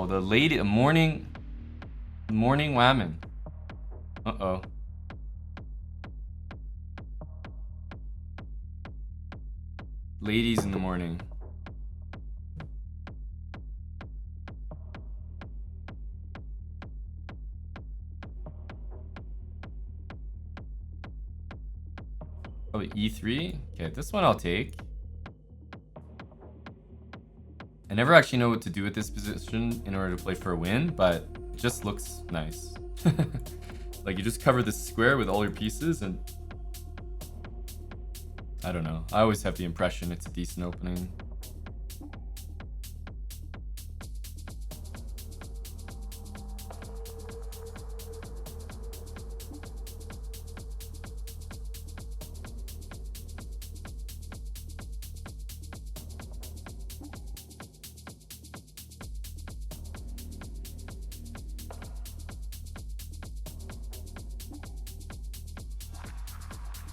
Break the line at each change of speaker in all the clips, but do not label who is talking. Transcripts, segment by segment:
Oh, the morning whammon. Uh-oh. Ladies in the morning. Oh, E3? Okay, this one I'll take. I never actually know what to do with this position in order to play for a win, but it just looks nice. Like, you just cover this square with all your pieces and... I don't know. I always have the impression it's a decent opening.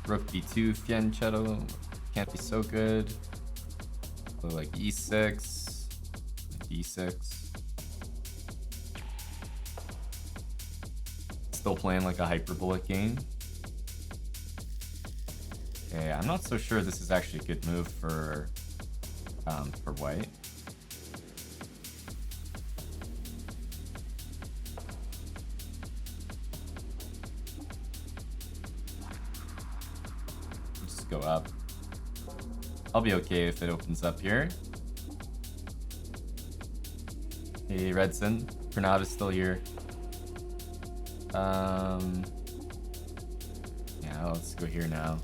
Rook b2, fianchetto, can't be so good. So like e6, d6. Still playing like a hyperbolic game. Okay, I'm not so sure this is actually a good move for white. Go up. I'll be okay if it opens up here. Hey, Redson. Granada's still here. Yeah, let's go here now.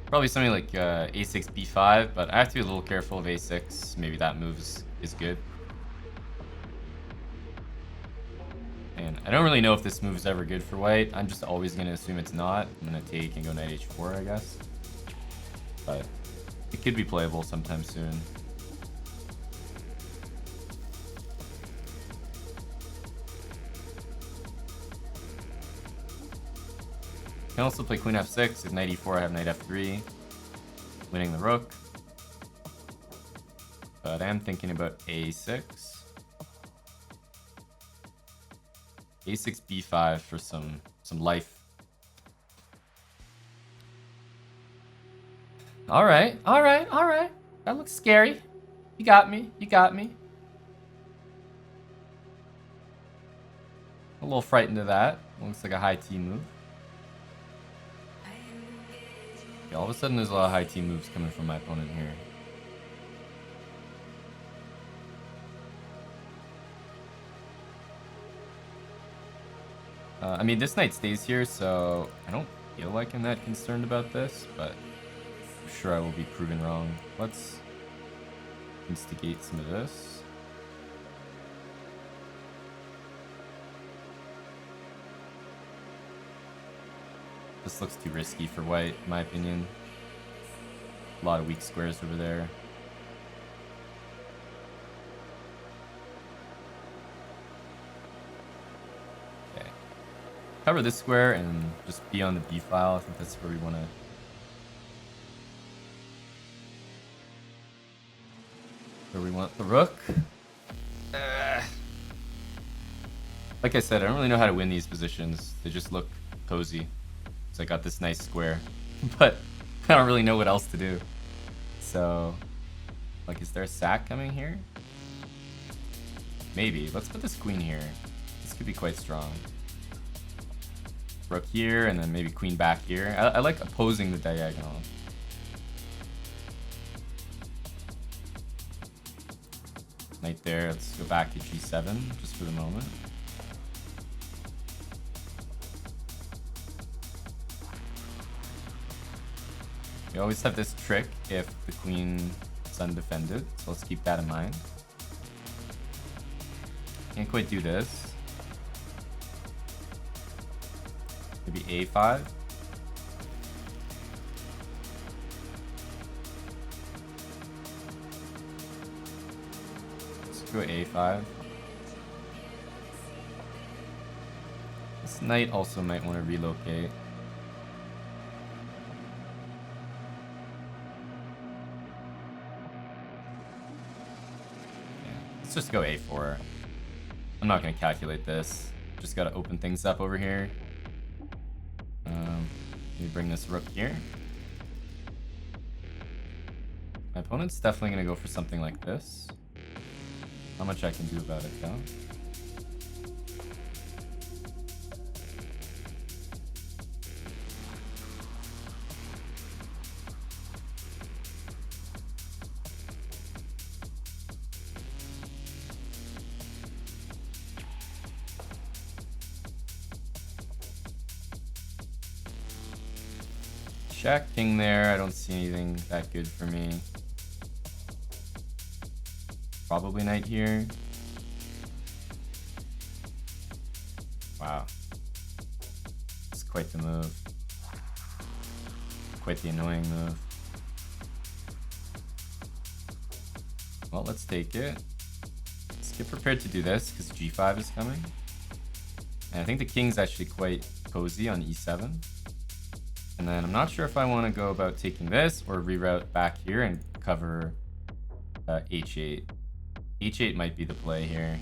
Probably something like a6, b5, but I have to be a little careful of a6. Maybe that move is good. And I don't really know if this move is ever good for white. I'm just always going to assume it's not. I'm going to take and go knight h4, I guess. But it could be playable sometime soon. I can also play queen f6. If knight e4, I have knight f3, winning the rook. But I am thinking about a6. a6, b5 for some life. All right. That looks scary. You got me. A little frightened of that. Looks like a high T move. Yeah, all of a sudden there's a lot of high T moves coming from my opponent here. I mean, this knight stays here, so I don't feel like I'm that concerned about this, but I'm sure I will be proven wrong. Let's instigate some of this. This looks too risky for white, in my opinion. A lot of weak squares over there. Okay. Cover this square and just be on the b file. I think that's where we want to... Where we want the rook. Like I said, I don't really know how to win these positions. They just look cozy. So I got this nice square, but I don't really know what else to do. So, like, is there a sack coming here? Maybe. Let's put this queen here. This could be quite strong. Rook here, and then maybe queen back here. I like opposing the diagonal. Knight there. Let's go back to g7 just for the moment. We always have this trick if the queen is undefended, so let's keep that in mind. Can't quite do this. Maybe a5. Go a5. This knight also might want to relocate. Yeah, let's just go a4. I'm not going to calculate this. Just got to open things up over here. Let me bring this rook here. My opponent's definitely going to go for something like this. Not much I can do about it, though. Check king there. I don't see anything that good for me. Probably knight here. Wow. It's quite the move. Quite the annoying move. Well, let's take it. Let's get prepared to do this because g5 is coming. And I think the king's actually quite cozy on e7. And then I'm not sure if I want to go about taking this or reroute back here and cover h8. h8 might be the play here.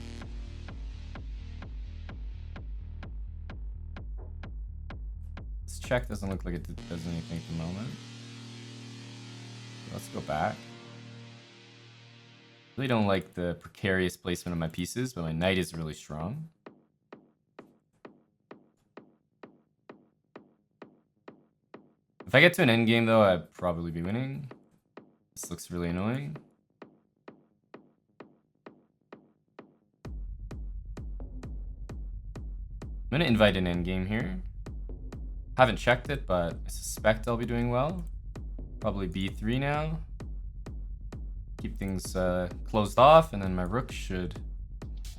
This check doesn't look like it does anything at the moment. Let's go back. Really don't like the precarious placement of my pieces, but my knight is really strong. If I get to an endgame, though, I'd probably be winning. This looks really annoying. I'm going to invite an endgame here. Haven't checked it, but I suspect I'll be doing well. Probably b3 now. Keep things closed off, and then my rook should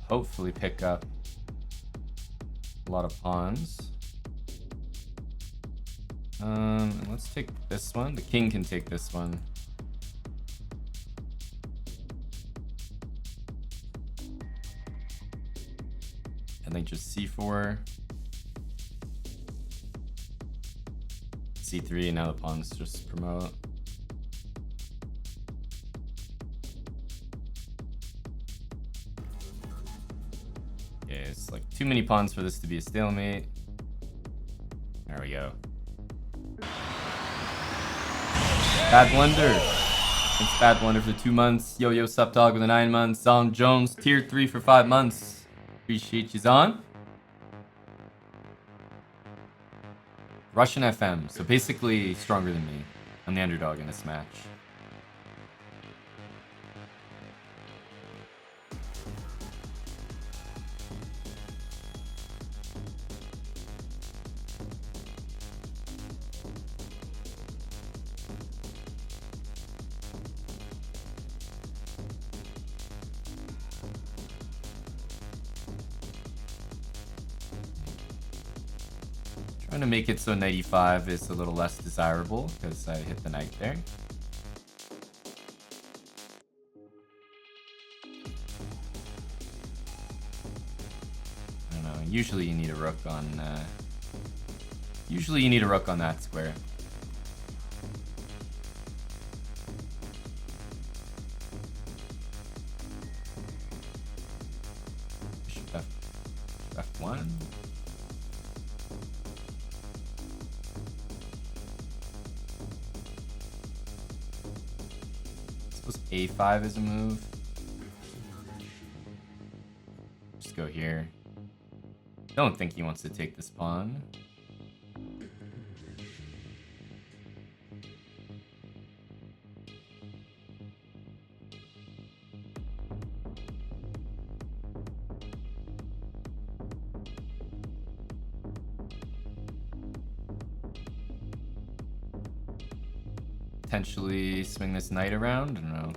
hopefully pick up a lot of pawns. And let's take this one. The king can take this one. And then just c4. c3, and now the pawns just promote. Yeah, it's like too many pawns for this to be a stalemate. There we go. Bad Blunder. Thanks, Bad Blunder, for 2 months. Yo Sup Dog with the 9 months. Zom Jones, tier 3 for 5 months. Appreciate you, Zon. Russian FM, so basically stronger than me. I'm the underdog in this match. Trying to make it so knight e5 is a little less desirable because I hit the knight there. I don't know. Usually you need a rook on. Usually you need a rook on that square. Bishop f1. a5 is a move. Just go here. Don't think he wants to take this pawn. Potentially swing this knight around. I don't know.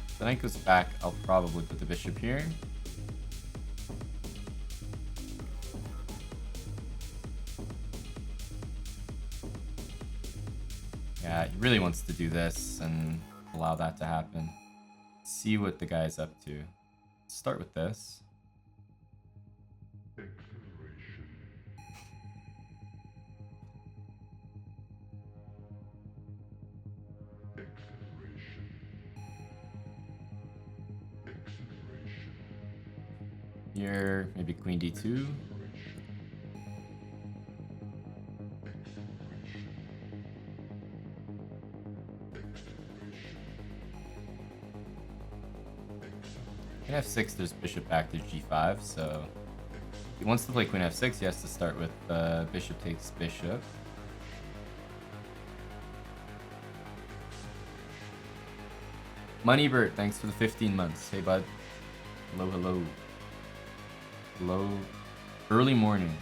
If the knight goes back, I'll probably put the bishop here. Yeah, he really wants to do this, and allow that to happen. See what the guy's up to. Start with this. Here, maybe queen d2. Queen f6, there's bishop back to g5, so if he wants to play queen f6, he has to start with bishop takes bishop. Moneybert, thanks for the 15 months. Hey, bud. Hello, hello. Hello. Early morning.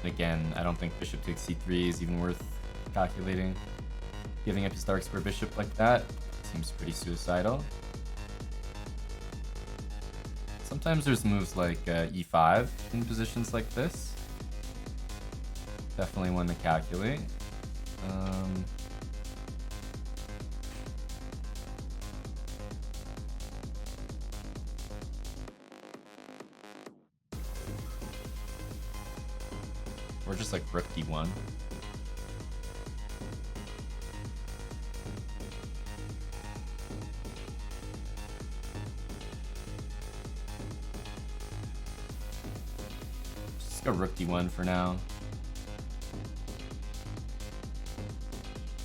And again, I don't think bishop takes c3 is even worth calculating. Giving up his dark square bishop like that seems pretty suicidal. Sometimes there's moves like e5 in positions like this. Definitely one to calculate. Or just like rook d1. Just go rook d1 for now.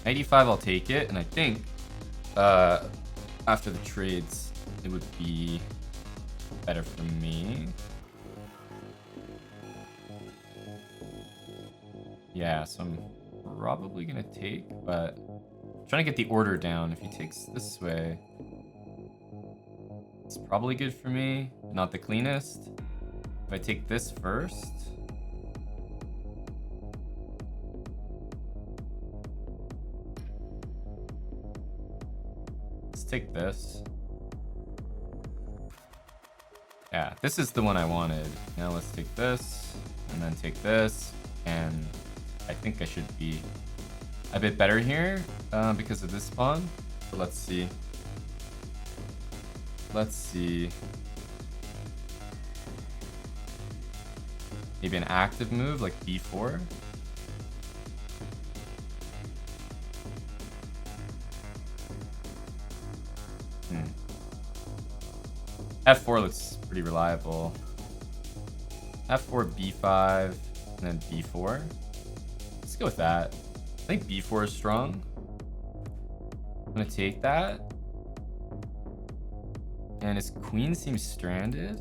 Knight e5, I'll take it, and I think after the trades, it would be better for me. Yeah, so I'm probably gonna take, but I'm trying to get the order down. If he takes this way, it's probably good for me. Not the cleanest. If I take this first, let's take this. Yeah, this is the one I wanted. Now let's take this, and then take this, and I think I should be a bit better here because of this pawn. But let's see. Let's see. Maybe an active move like b4. F4 looks pretty reliable. F4, b5, and then b4. Let's go with that. I think b4 is strong. I'm gonna take that. And his queen seems stranded.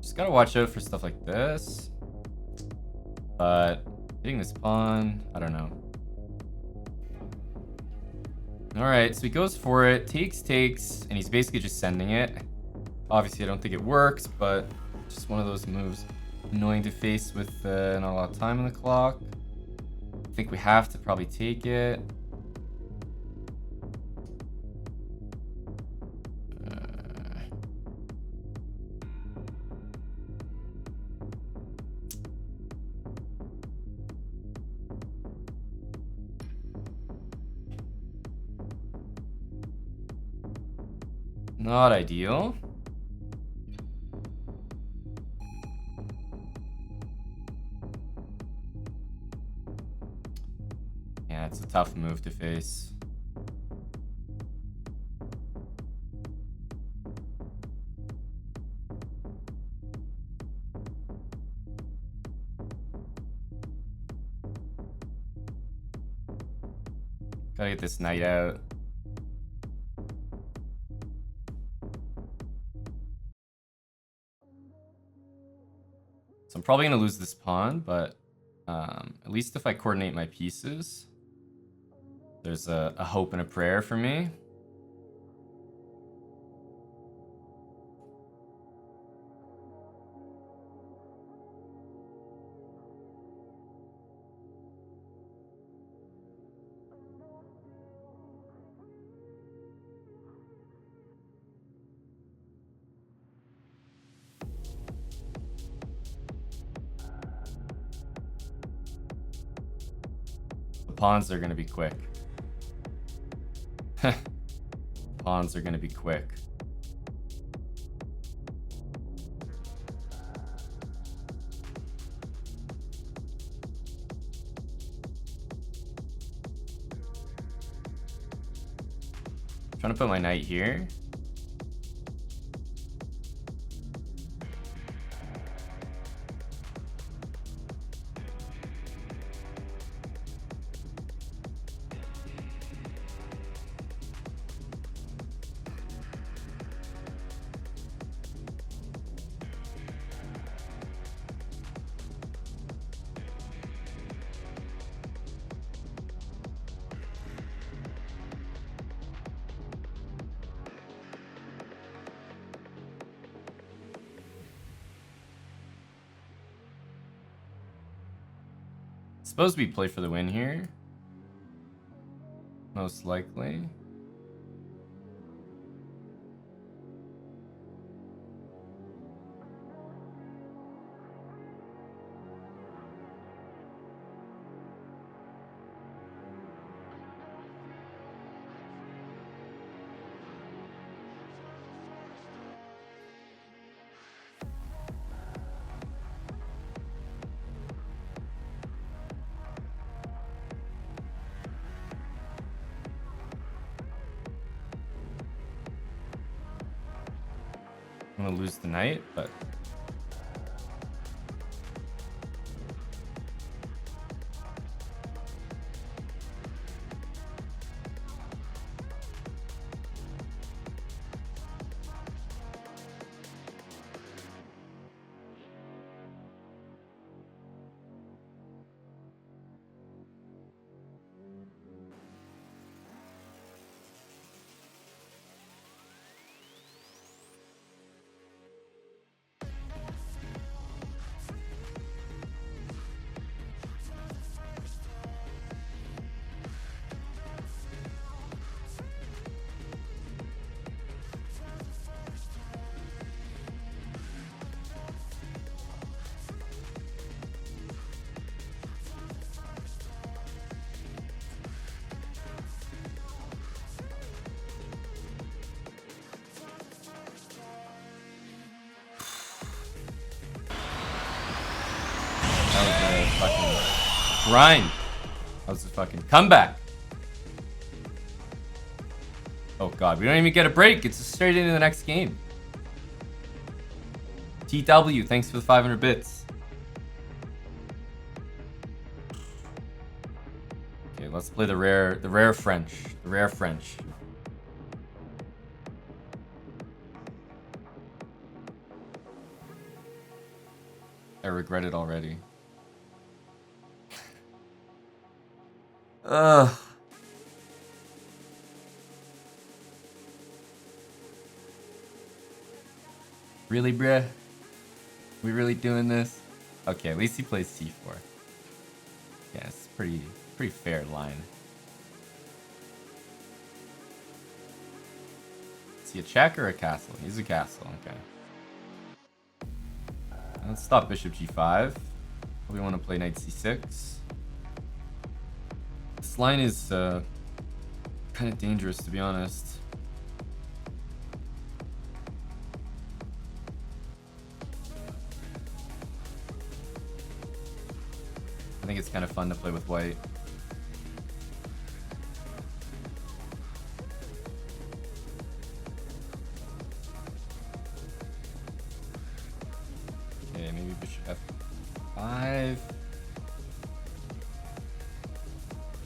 Just gotta watch out for stuff like this. But hitting this pawn, I don't know. Alright, so he goes for it, takes, and he's basically just sending it. Obviously, I don't think it works, but just one of those moves. Annoying to face with not a lot of time on the clock. I think we have to probably take it. Not ideal. Yeah, it's a tough move to face. Gotta get this knight out. So I'm probably gonna lose this pawn, but at least if I coordinate my pieces, there's a hope and a prayer for me. pawns are gonna be quick. Pawns are gonna be quick. Trying to put my knight here. Supposed to be play for the win here. Most likely. I'm gonna lose the knight, but fucking grind. That was a fucking comeback. Oh god, we don't even get a break. It's straight into the next game. TW, thanks for the 500 bits. Okay, let's play the rare French. The rare French. I regret it already. Ugh. Really, bruh? We really doing this? Okay, at least he plays c4. Yeah, it's pretty fair line. Is he a check or a castle? He's a castle, okay. Let's stop bishop g5. We want to play knight c6. This line is kind of dangerous, to be honest. I think it's kind of fun to play with white. Okay, maybe bishop f5.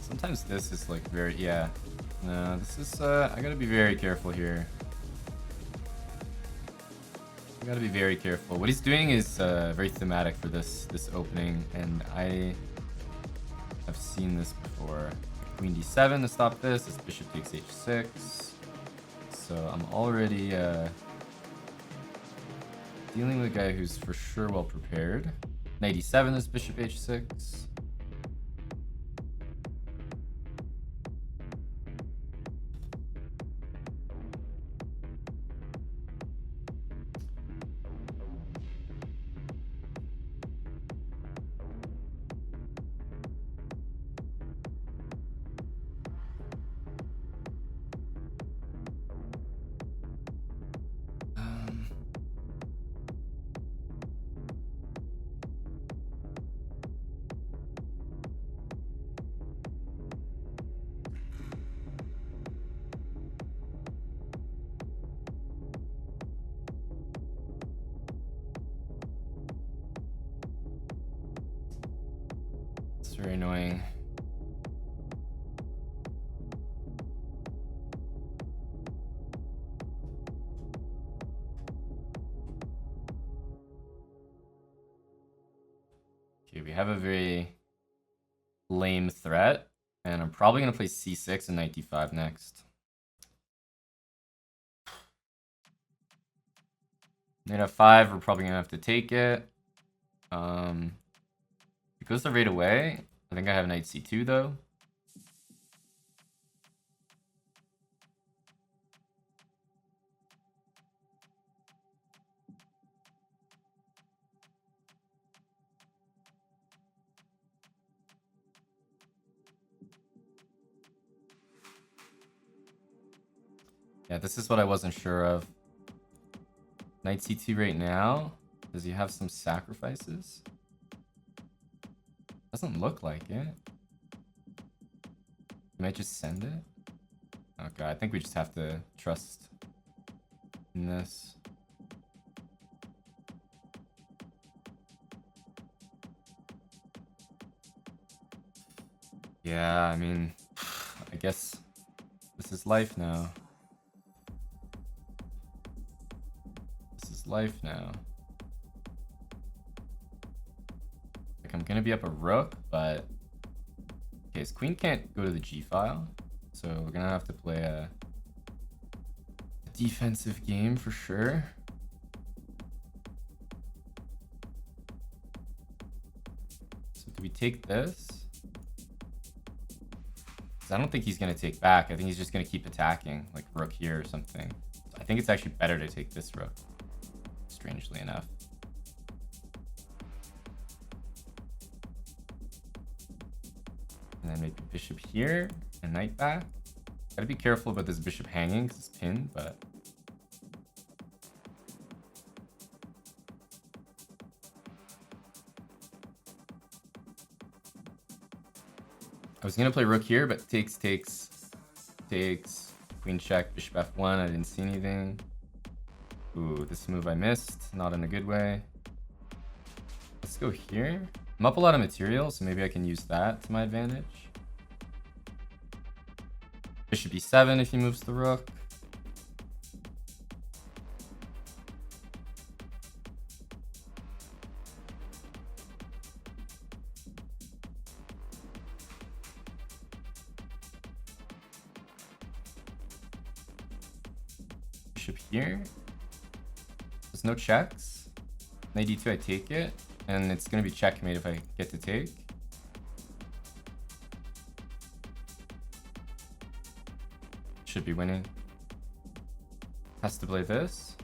Sometimes this is like very, yeah. No, this is, I gotta be very careful here. I gotta be very careful. What he's doing is very thematic for this opening, and I have seen this before. Queen d7 to stop this. It's bishop takes h6. So I'm already dealing with a guy who's for sure well prepared. Knight e7 is bishop h6. annoying. Okay, we have a very lame threat, and I'm probably gonna play c6 and knight d5 next. Knight f5, we're probably gonna have to take it. It goes the right away. I think I have knight c2 though. Yeah, this is what I wasn't sure of. Knight c2 right now. Does he have some sacrifices? Doesn't look like it. He might just send it. Okay, I think we just have to trust in this. Yeah, I mean, I guess this is life now. This is life now. Like, I'm gonna be up a rook, but okay, his queen can't go to the g file, so we're gonna have to play a defensive game for sure. So do we take this? I don't think he's going to take back. I think he's just going to keep attacking, like rook here or something. I think it's actually better to take this rook, strangely enough. And then maybe bishop here and knight back. Gotta be careful about this bishop hanging because it's pinned, but... I was gonna play rook here, but takes, queen check, bishop f1. I didn't see anything. Ooh, this move I missed. Not in a good way. Let's go here. I'm up a lot of material, so maybe I can use that to my advantage. Bishop e7 if he moves the rook. Bishop here. There's no checks. Knight d2, I take it. And it's going to be checkmate if I get to take. Should be winning. Has to play this.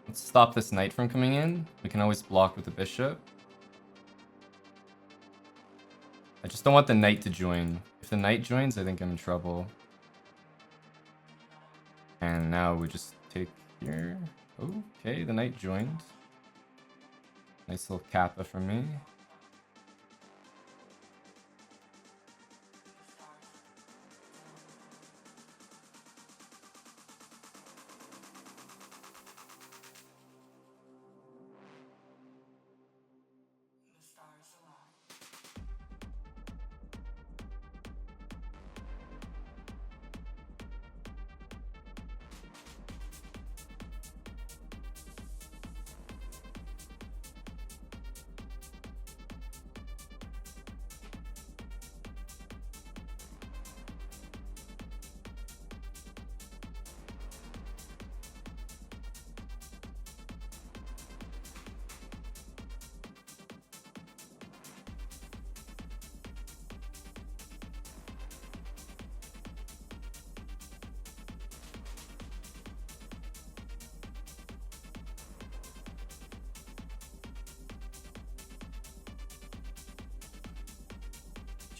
Let's stop this knight from coming in. We can always block with the bishop. I just don't want the knight to join. If the knight joins, I think I'm in trouble. And now we just take here. Okay, the knight joined. Nice little kappa from me.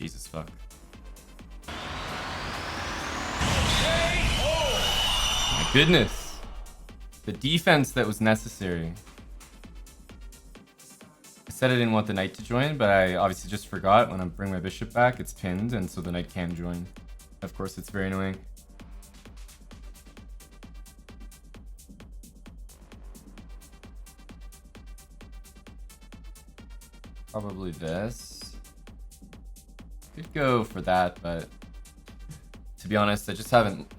Jesus fuck. My goodness. The defense that was necessary. I said I didn't want the knight to join, but I obviously just forgot. When I bring my bishop back, it's pinned, and so the knight can join. Of course, it's very annoying. Probably this. Could go for that, but to be honest, I just haven't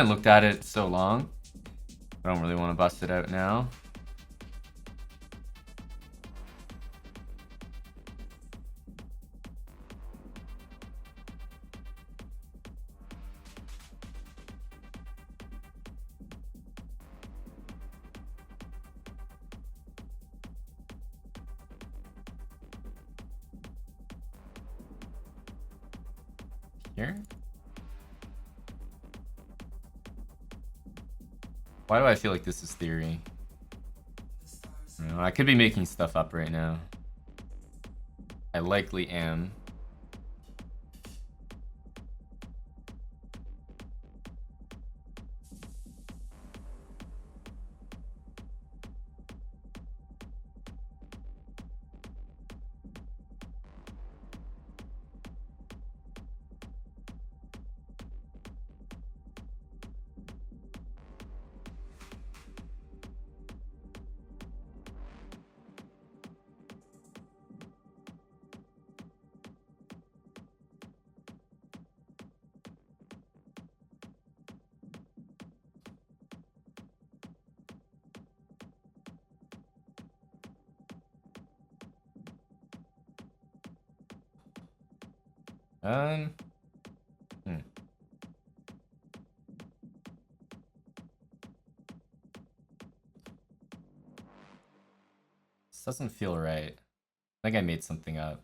looked at it so long. I don't really want to bust it out now. Here? Why do I feel like this is theory? I don't know, I could be making stuff up right now. I likely am. Hmm. This doesn't feel right. I think I made something up.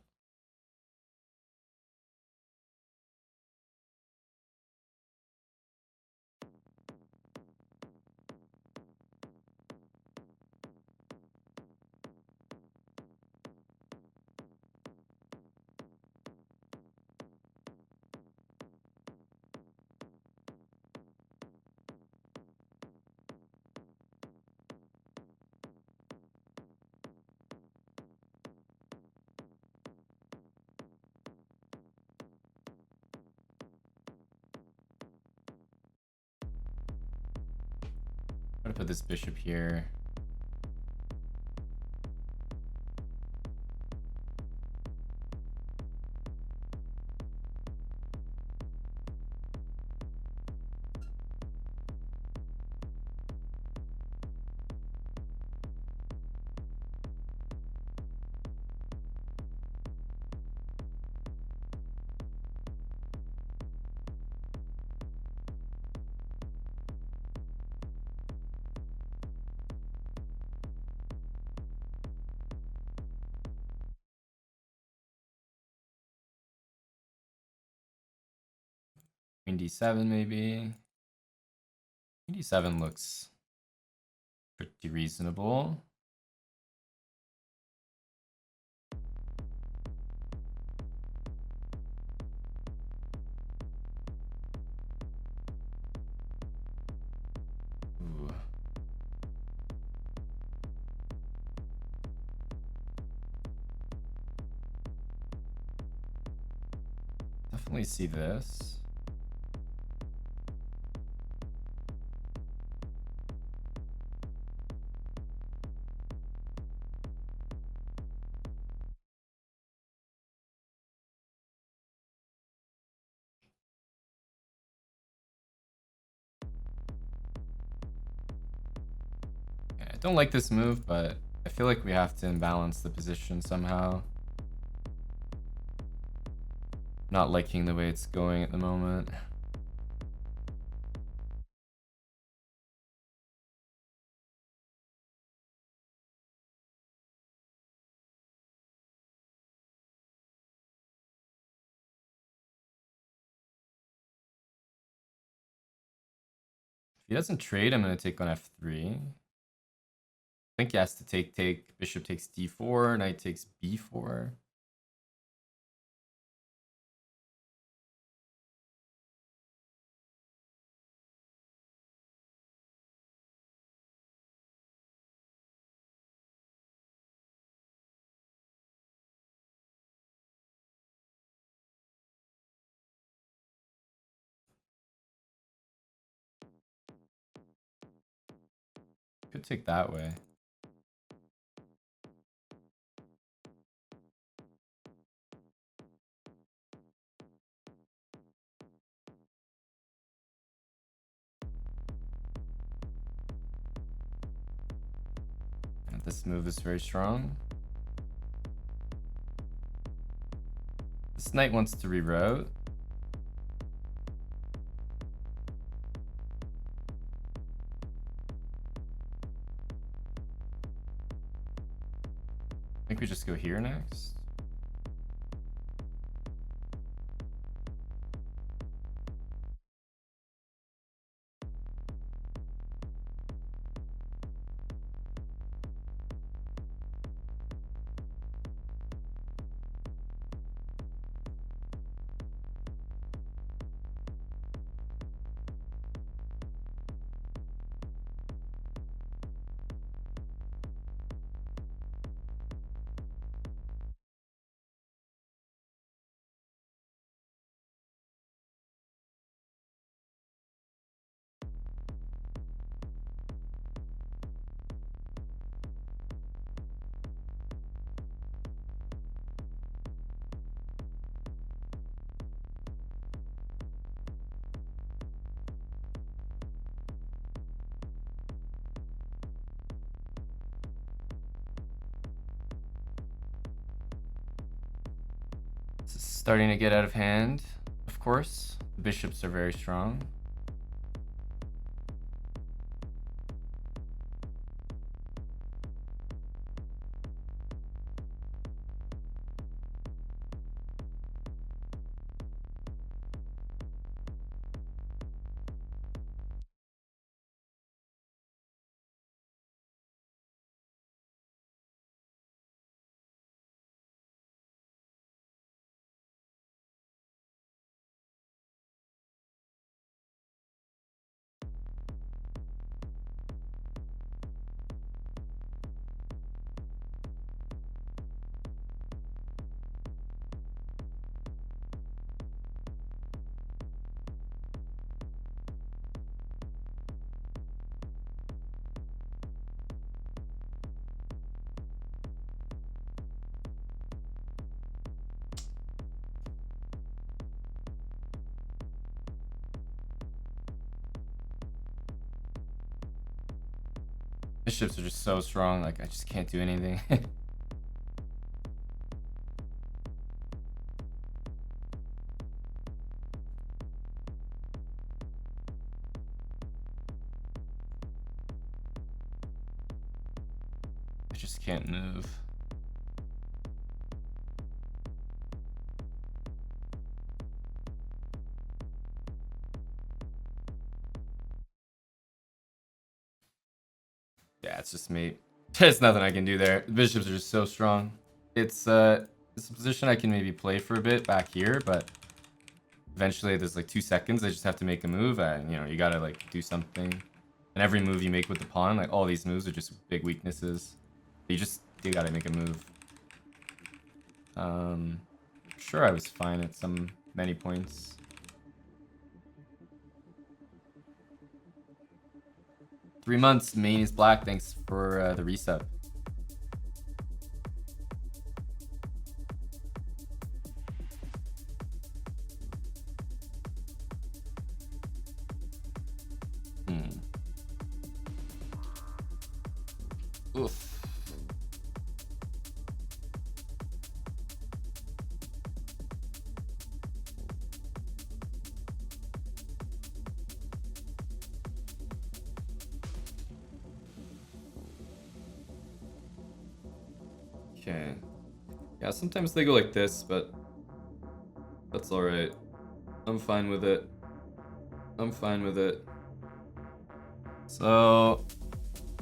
I'm gonna put this bishop here. Queen d7 maybe. Queen d7 looks pretty reasonable. Ooh. Definitely see this. I don't like this move, but I feel like we have to imbalance the position somehow. Not liking the way it's going at the moment. If he doesn't trade, I'm going to take on f3. I think he has to take. Bishop takes d4, knight takes b4. Could take that way. And this move is very strong. This knight wants to reroute. I think we just go here next. This is starting to get out of hand, of course. The bishops are very strong. Bishops are just so strong, like I just can't do anything. I just can't move. Yeah, it's just me. There's nothing I can do there. The bishops are just so strong. It's a position I can maybe play for a bit back here, but eventually there's like 2 seconds. I just have to make a move, and you know, you gotta like do something. And every move you make with the pawn, like all these moves are just big weaknesses. You gotta make a move. Sure, I was fine at many points. Three months, main is black. Thanks for the resub. Oof. Okay. Yeah, sometimes they go like this, but that's alright. I'm fine with it. I'm fine with it. So,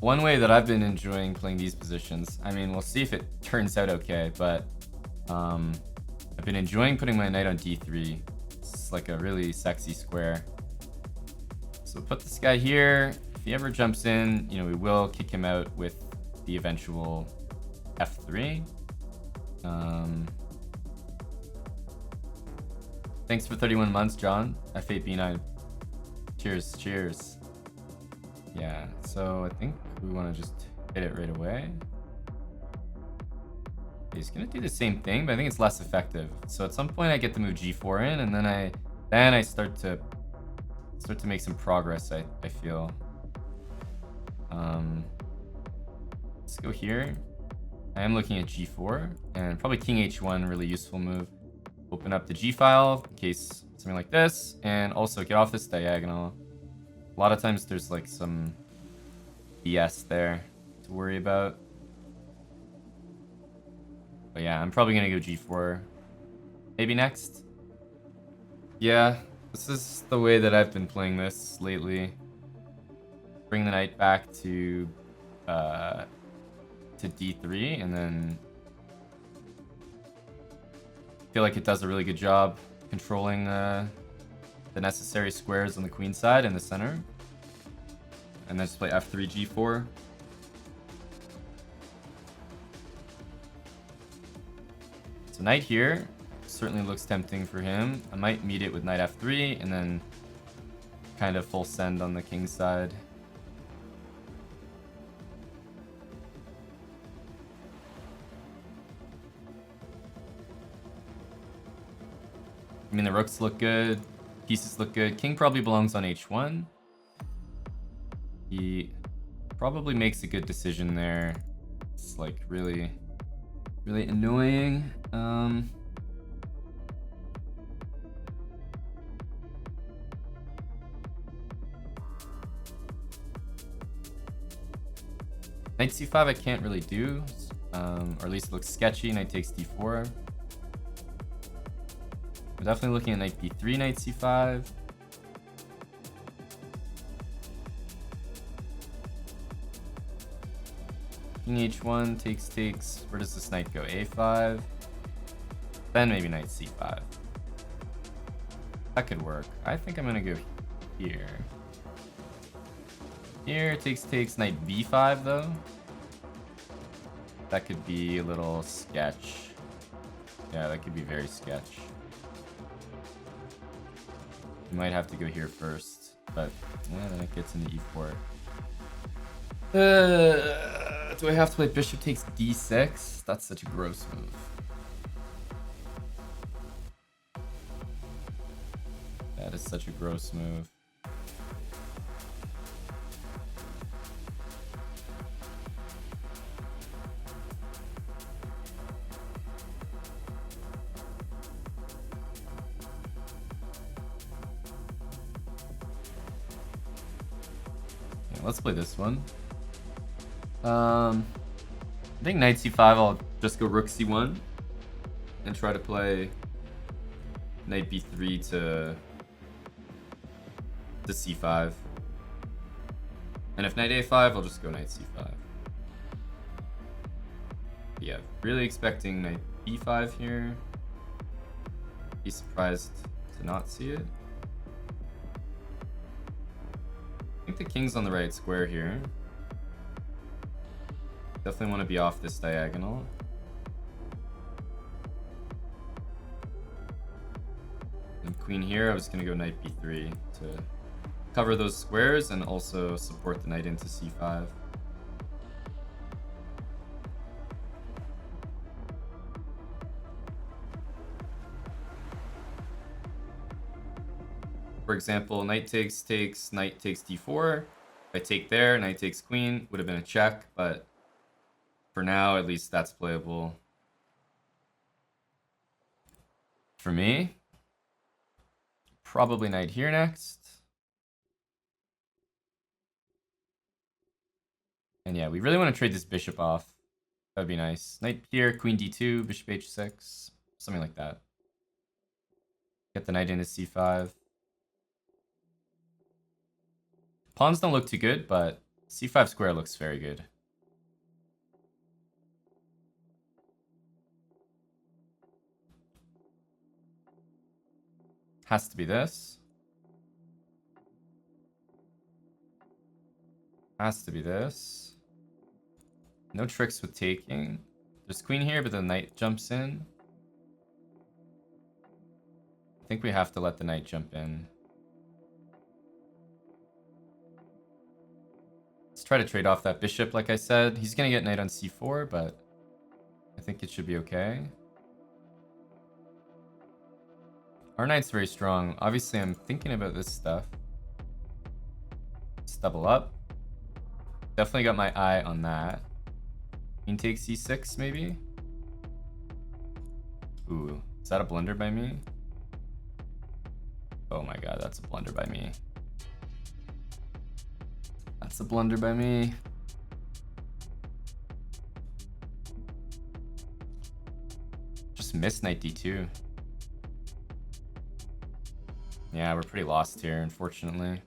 one way that I've been enjoying playing these positions, I mean, we'll see if it turns out okay, but I've been enjoying putting my knight on d3. It's like a really sexy square. So put this guy here. If he ever jumps in, you know, we will kick him out with the eventual f3. Thanks for 31 months, John. F8B9. Cheers, cheers. Yeah, so I think we want to just hit it right away. He's gonna do the same thing, but I think it's less effective. So at some point I get to move g4 in, and then I start to make some progress. I feel. Let's go here. I am looking at g4, and probably king h1, really useful move. Open up the g file in case something like this, and also get off this diagonal. A lot of times there's like some BS there to worry about. But yeah, I'm probably gonna go g4 maybe next. Yeah, this is the way that I've been playing this lately. Bring the knight back to d3, and then feel like it does a really good job controlling the necessary squares on the queen side in the center. And then just play f3, g4. So knight here certainly looks tempting for him. I might meet it with knight f3 and then kind of full send on the king side. I mean, the rooks look good, pieces look good. King probably belongs on h1. He probably makes a good decision there. It's like really annoying. Knight c5 I can't really do, or at least it looks sketchy. Knight takes d4. I'm definitely looking at knight b3, knight c5. King h1 takes. Where does this knight go? a5. Then maybe knight c5. That could work. I think I'm gonna go here. Here takes knight b5 though. That could be a little sketch. Yeah, that could be very sketch. You might have to go here first, but yeah, then it gets into e4. Do I have to play bishop takes d6? That's such a gross move. That is such a gross move. Yeah, let's play this one. I think knight c5, I'll just go rook c1 and try to play knight b3 to c5. And if knight a5, I'll just go knight c5. Yeah, really expecting knight b5 here. Be surprised to not see it. I think the king's on the right square here. Definitely want to be off this diagonal. And queen here, I was going to go knight b3 to cover those squares and also support the knight into c5. For example, knight takes, knight takes d4. If I take there, knight takes queen, would have been a check, but for now, at least that's playable. For me, probably knight here next. And yeah, we really want to trade this bishop off. That would be nice. Knight here, queen d2, bishop h6, something like that. Get the knight into c5. Pawns don't look too good, but c5 square looks very good. Has to be this. Has to be this. No tricks with taking. There's queen here, but the knight jumps in. I think we have to let the knight jump in. try to trade off that bishop, like I said. He's gonna get knight on c4, but I think it should be okay. Our knight's very strong. Obviously, I'm thinking about this stuff. Let's double up. Definitely got my eye on that. Queen takes c6, maybe? Ooh, is that a blunder by me? Oh my god, that's a blunder by me. That's a blunder by me. Just missed knight d2. Yeah, we're pretty lost here, unfortunately.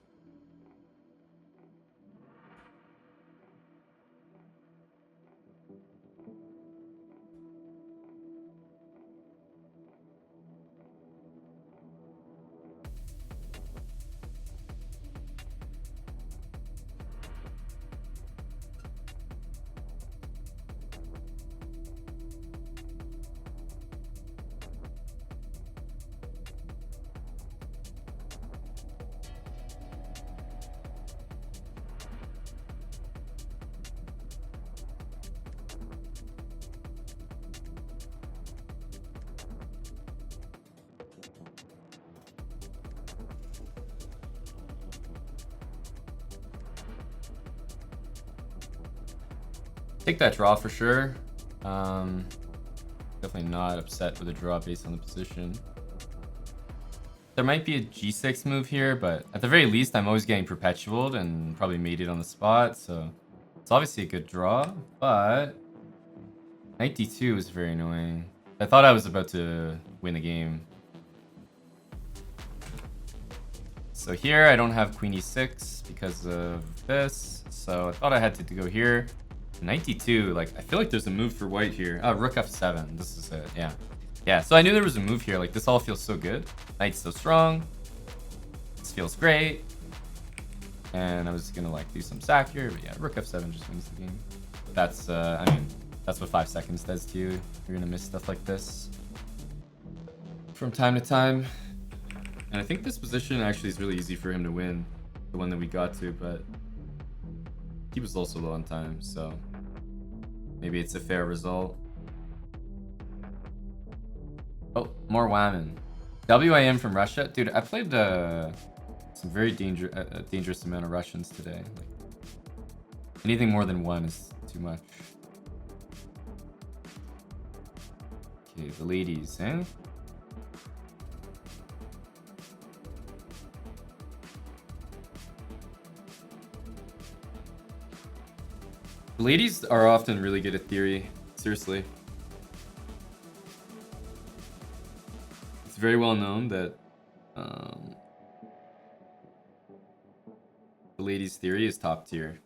Take that draw for sure. Definitely not upset with a draw based on the position. There might be a g6 move here, but at the very least, I'm always getting perpetualed and probably mated on the spot, so it's obviously a good draw, but knight d2 is very annoying. I thought I was about to win the game. So here, I don't have queen e6 because of this, so I thought I had to go here. Knight d2, like, I feel like there's a move for white here. Oh, rook f7, this is it, yeah. Yeah, so I knew there was a move here, like, this all feels so good. Knight's so strong. This feels great. And I was gonna, like, do some sack here, but yeah, rook f7 just wins the game. That's, I mean, that's what 5 seconds does to you. You're gonna miss stuff like this from time to time. And I think this position actually is really easy for him to win, the one that we got to, but he was also low on time, so maybe it's a fair result. Oh, more Whammon. WIM from Russia? Dude, I played some very dangerous amount of Russians today. Like, anything more than one is too much. Okay, the ladies, eh? The ladies are often really good at theory. Seriously. It's very well known that the ladies' theory is top tier.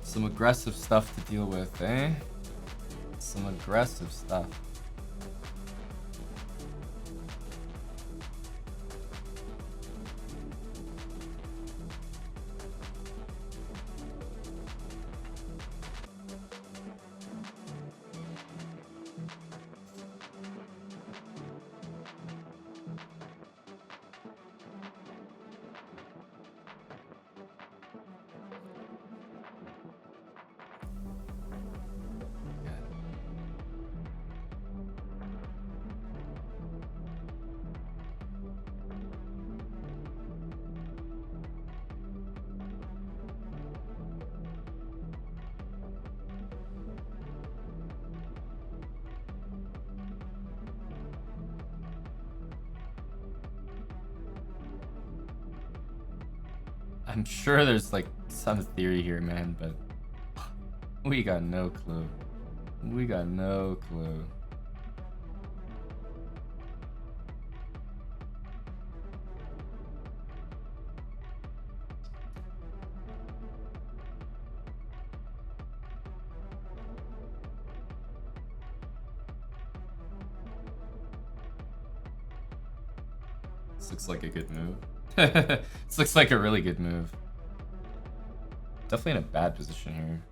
Some aggressive stuff to deal with, eh? Some aggressive stuff. I'm sure there's like some theory here, man, but we got no clue. We got no clue. This looks like a good move. This looks like a really good move. Definitely in a bad position here.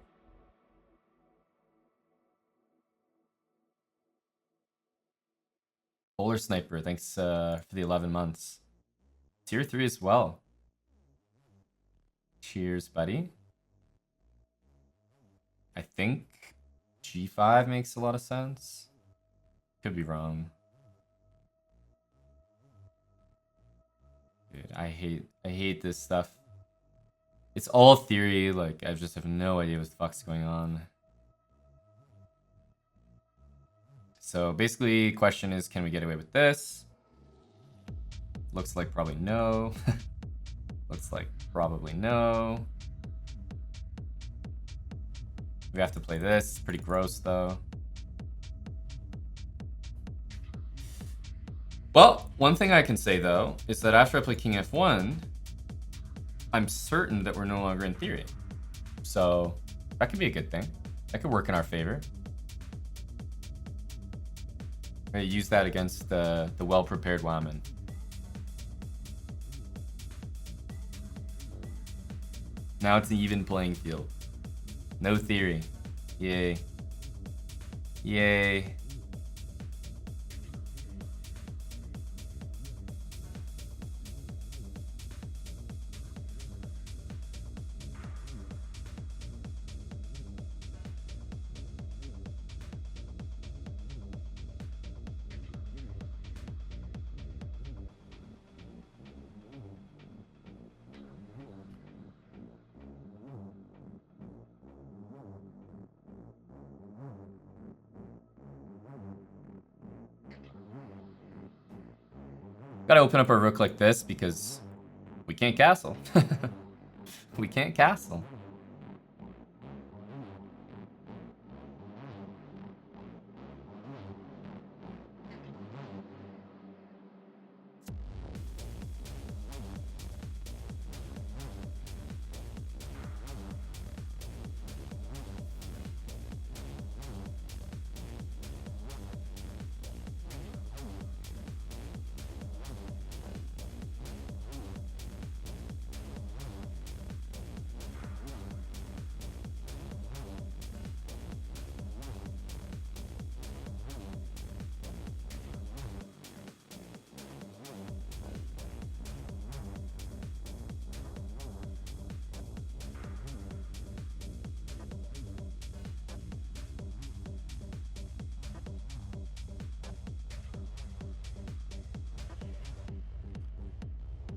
Polar Sniper, thanks for the 11 months. Tier 3 as well. Cheers, buddy. I think G5 makes a lot of sense. Could be wrong. Dude, I hate this stuff. It's all theory, like I just have no idea what the fuck's going on. So basically, question is, can we get away with this? Looks like probably no. Looks like probably no. We have to play this. Pretty gross though. Well, one thing I can say though is that after I play King F1, I'm certain that we're no longer in theory. So that could be a good thing. That could work in our favor. I'm gonna use that against the well-prepared Waman. Now it's an even playing field. No theory. Yay. Yay. Gotta open up our rook like this because we can't castle. We can't castle.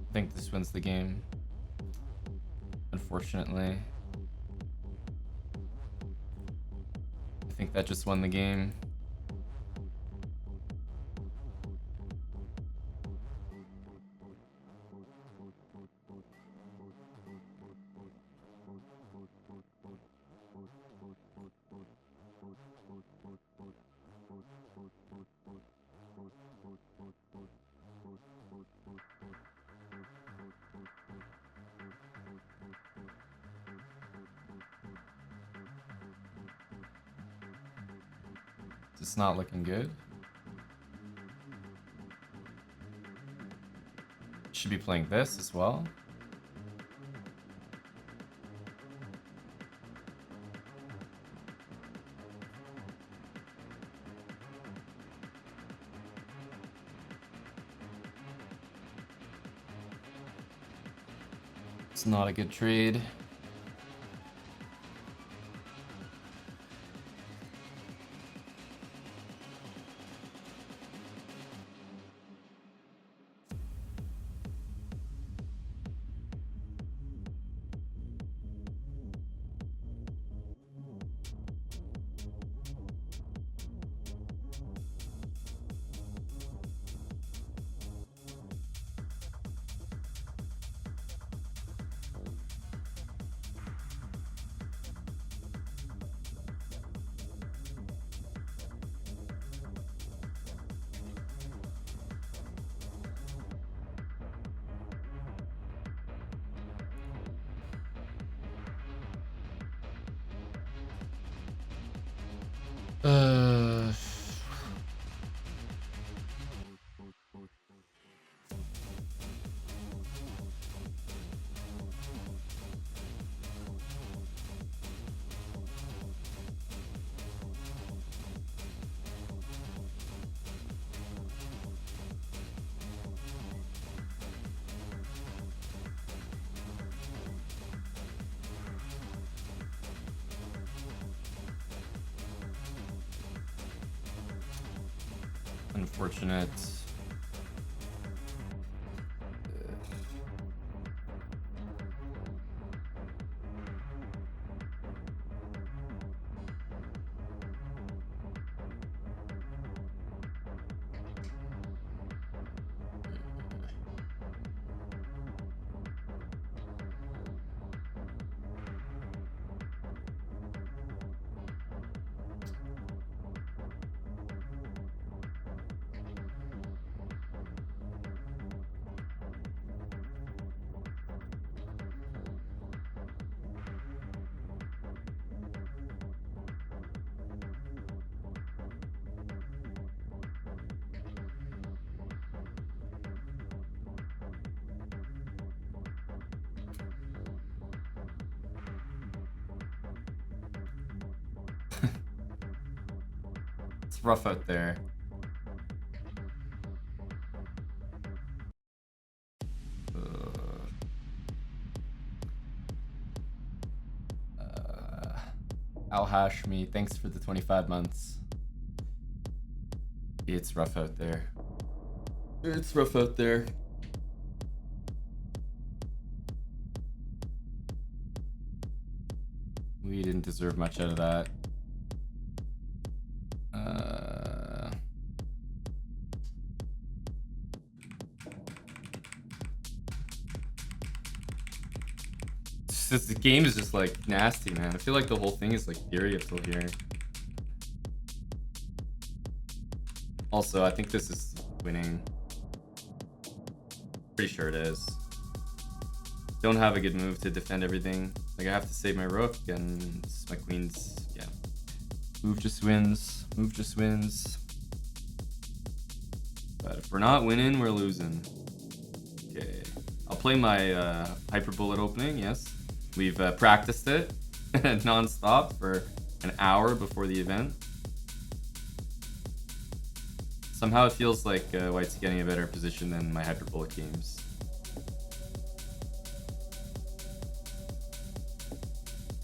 I think this wins the game. Unfortunately. I think that just won the game. It's not looking good. Should be playing this as well. It's not a good trade. Uh, unfortunate. It's rough out there. Al Hash me, thanks for the 25 months. It's rough out there. It's rough out there. We didn't deserve much out of that. The game is just like nasty, man. I feel like the whole thing is like theory up till here. Also, I think this is winning. Pretty sure it is. Don't have a good move to defend everything. Like I have to save my rook and my queen's, yeah. Move just wins. Move just wins. But if we're not winning, we're losing. Okay. I'll play my hyper bullet opening, yes. We've practiced it non-stop for an hour before the event. Somehow it feels like White's getting a better position than my hyperbolic games.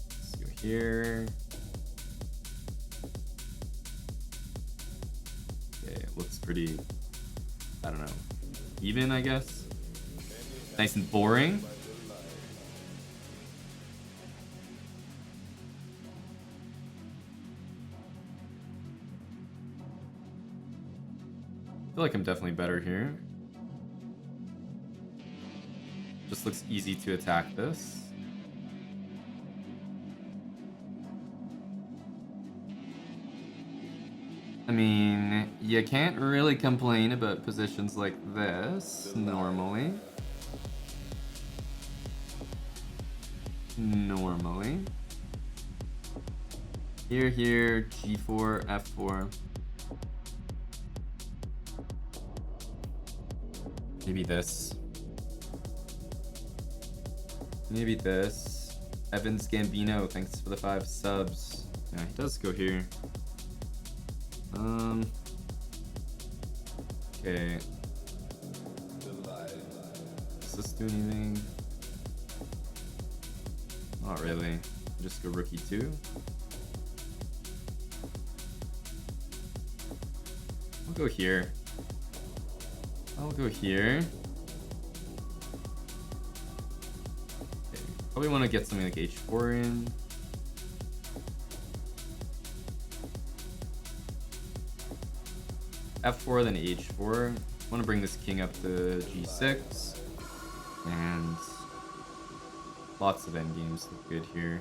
Let's go here. Okay, it looks pretty, I don't know, even, I guess. Nice and boring. I feel like I'm definitely better here. Just looks easy to attack this. I mean, you can't really complain about positions like this normally. Here, G4, F4. Maybe this. Maybe this. Evans Gambino, thanks for the 5 subs. Yeah, he does go here. Okay. Does this do anything? Not really. Just go rookie 2. I'll go here. Okay. Probably want to get something like H4 in. F4, then H4. Want to bring this king up to G6. And lots of endgames look good here.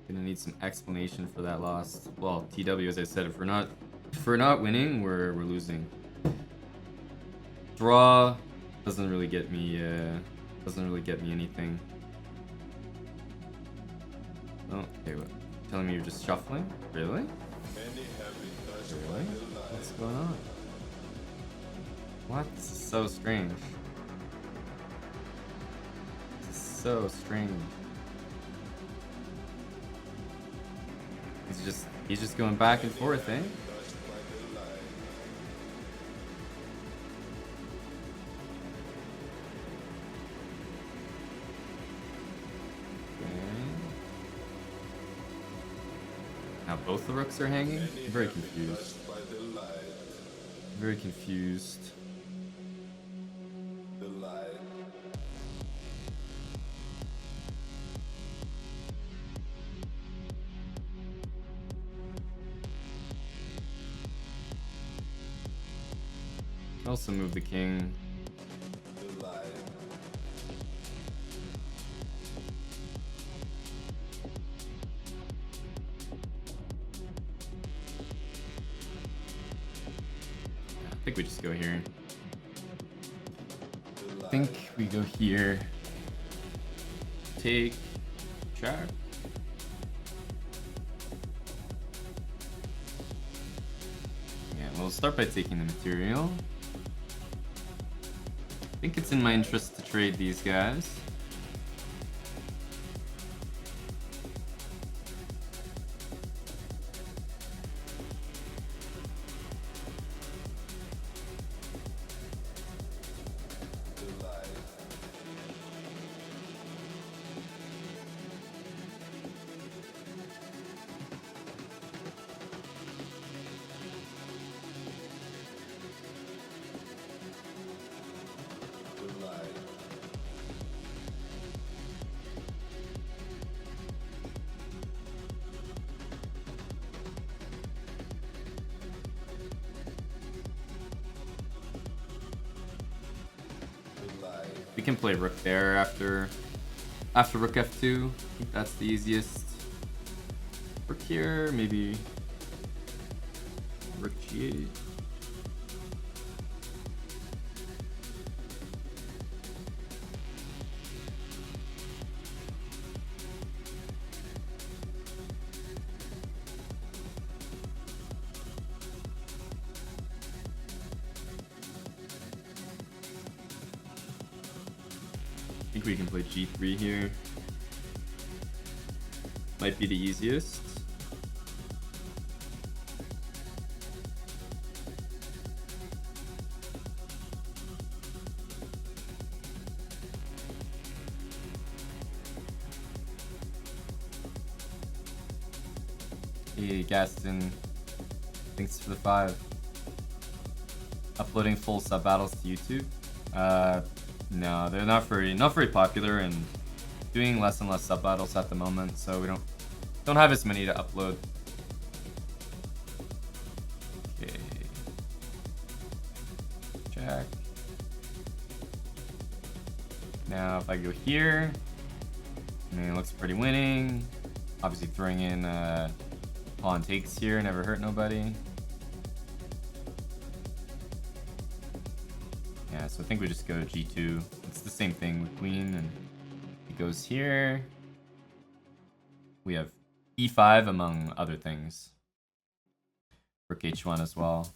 Gonna need some explanation for that loss. Well, TW, as I said, if we're not winning, we're losing. Draw doesn't really get me Doesn't really get me anything. Oh, okay, what? Telling me you're just shuffling? Really? Really? What's going on? What? This is so strange. This is so strange. He's just going back and forth, eh? Now both the rooks are hanging? I'm very confused. Very confused. Also move the king. I think we just go here. I think we go here. Take. Check. Yeah, we'll start by taking the material. I think it's in my interest to trade these guys. We can play rook there after rook f2. I think that's the easiest. Rook here, maybe rook g8. I think we can play g3 here. Might be the easiest. Hey Gaston, thanks for the 5. Uploading full sub battles to YouTube. No, they're not very popular, and doing less and less sub battles at the moment, so we don't have as many to upload. Okay. Check. Now if I go here, I mean, it looks pretty winning. Obviously throwing in pawn takes here never hurt nobody. Yeah, so I think we just go g2. It's the same thing with queen, and it goes here. We have e5 among other things. Rook h1 as well.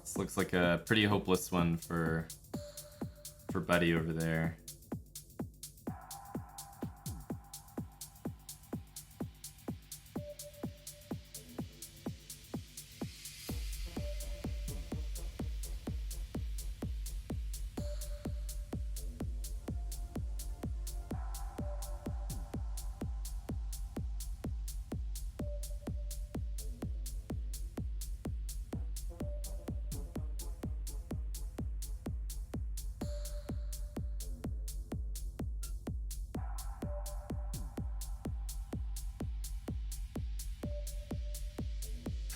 This looks like a pretty hopeless one for Buddy over there.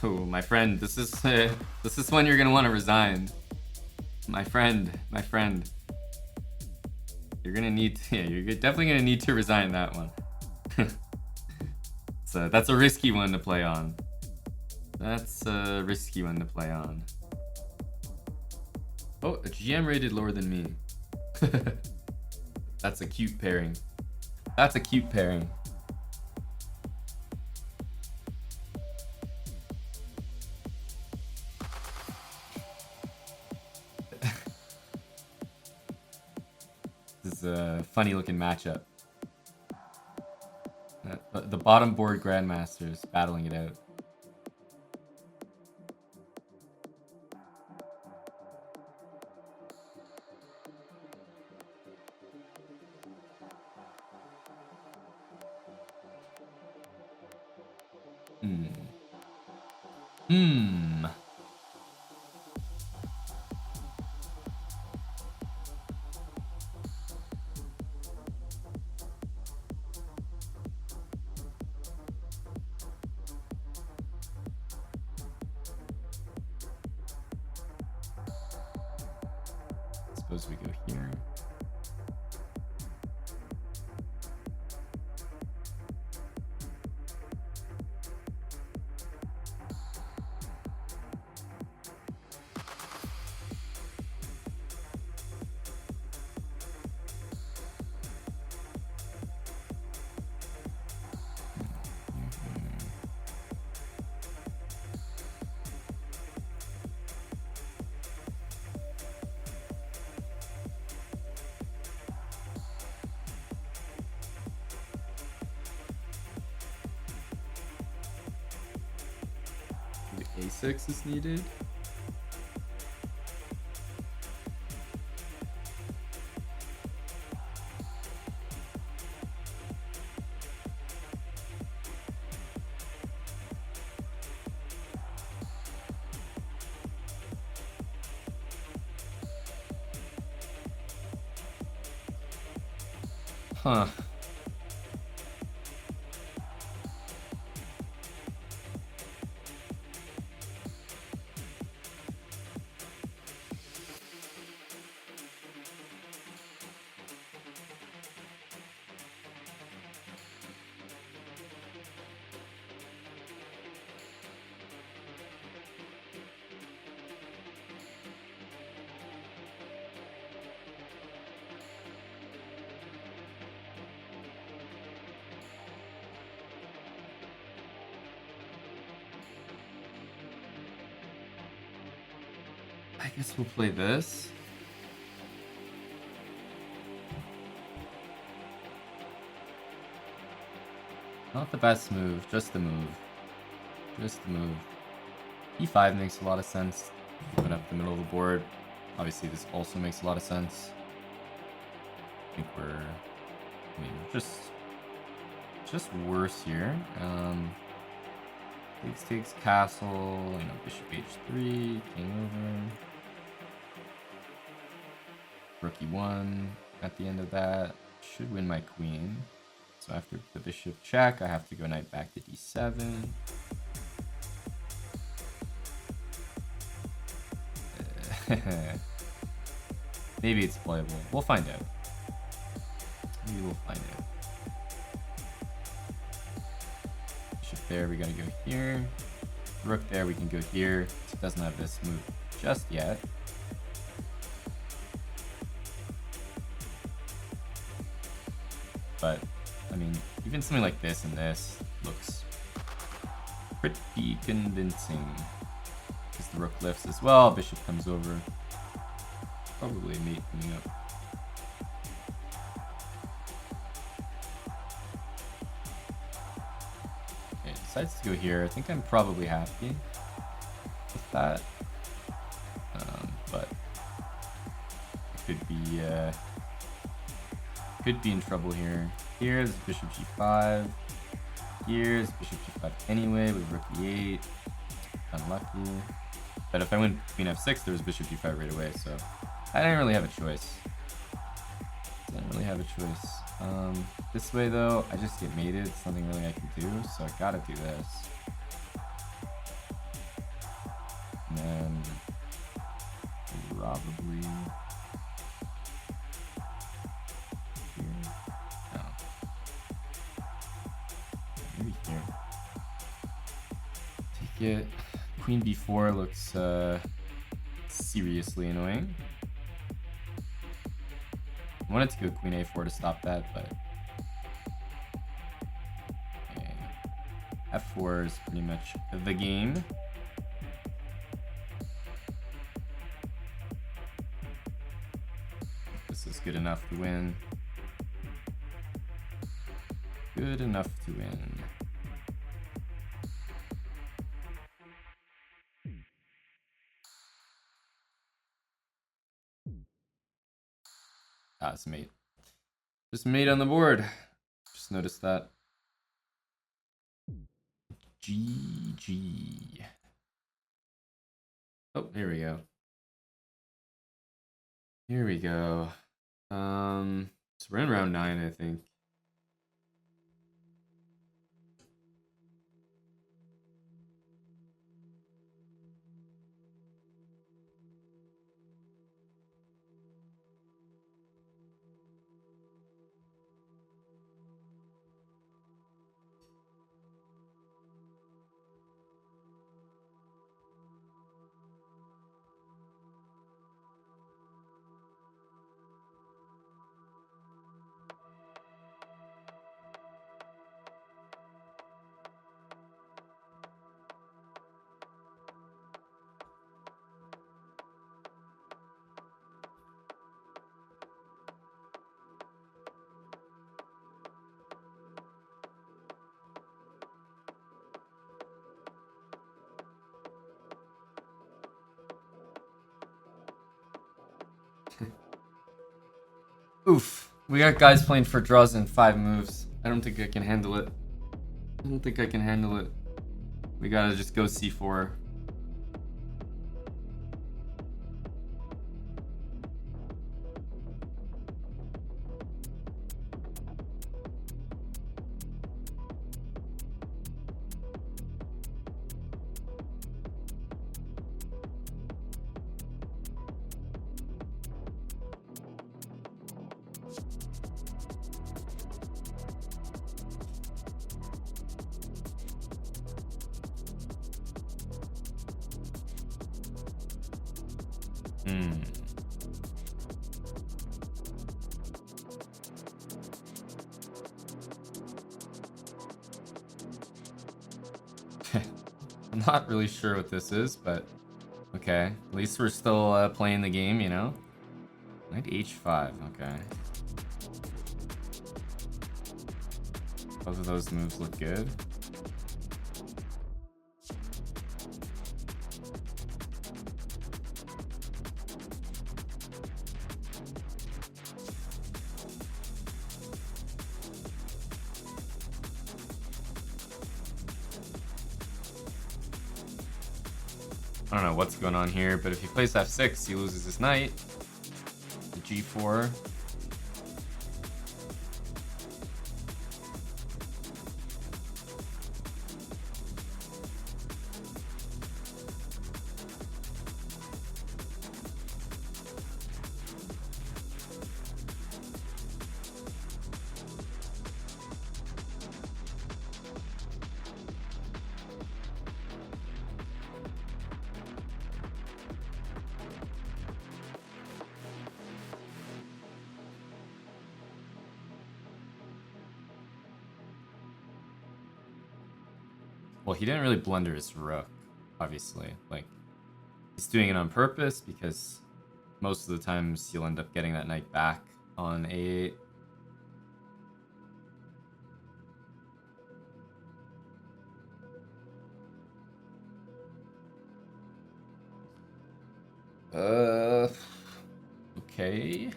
Oh, my friend, this is when you're gonna want to resign. My friend. You're gonna need to, yeah, you're definitely gonna need to resign that one. So that's a risky one to play on. That's a risky one to play on. Oh, a GM rated lower than me. That's a cute pairing. That's a cute pairing. This is a funny looking matchup. The bottom board grandmasters battling it out. Suppose we go here. A6 is needed. Huh. I guess we'll play this. Not the best move, just the move. Just the move. E5 makes a lot of sense. Open up the middle of the board. Obviously, this also makes a lot of sense. I think just worse here. Takes castle, bishop h3, king over. Rook e1 at the end of that. Should win my queen. So after the bishop check, I have to go knight back to d7. Maybe it's playable. We'll find out. Maybe we'll find out. Bishop there, we gotta go here. Rook there, we can go here. It doesn't have this move just yet. But, I mean, even something like this and this looks pretty convincing. Because the rook lifts as well, bishop comes over. Probably a mate coming up. Okay, decides to go here. I think I'm probably happy with that. But it could be in trouble here. Here's bishop g5. Here's bishop g5 anyway with rook e8. Unlucky. But if I went queen f6, there was bishop g5 right away, so I didn't really have a choice. This way though, I just get mated. It's nothing really I can do, so I gotta do this. And then probably here. No. Maybe here. Take it. Queen b4 looks seriously annoying. I wanted to go queen a4 to stop that, but okay. f4 is pretty much the game. This is good enough to win. Good enough to win. Ah, it's mate. Just mate on the board. Just noticed that. GG. Oh, here we go. Here we go. So we're in round 9, I think. Oof. We got guys playing for draws in 5 moves. I don't think I can handle it. I don't think I can handle it. We gotta just go c4. I'm not really sure what this is, but okay. At least we're still playing the game, you know? Knight h5, okay. Both of those moves look good. I don't know what's going on here, but if he plays f6, he loses his knight. The g4. Well, he didn't really blunder his rook, obviously. Like, he's doing it on purpose because most of the times he'll end up getting that knight back on a8. Okay.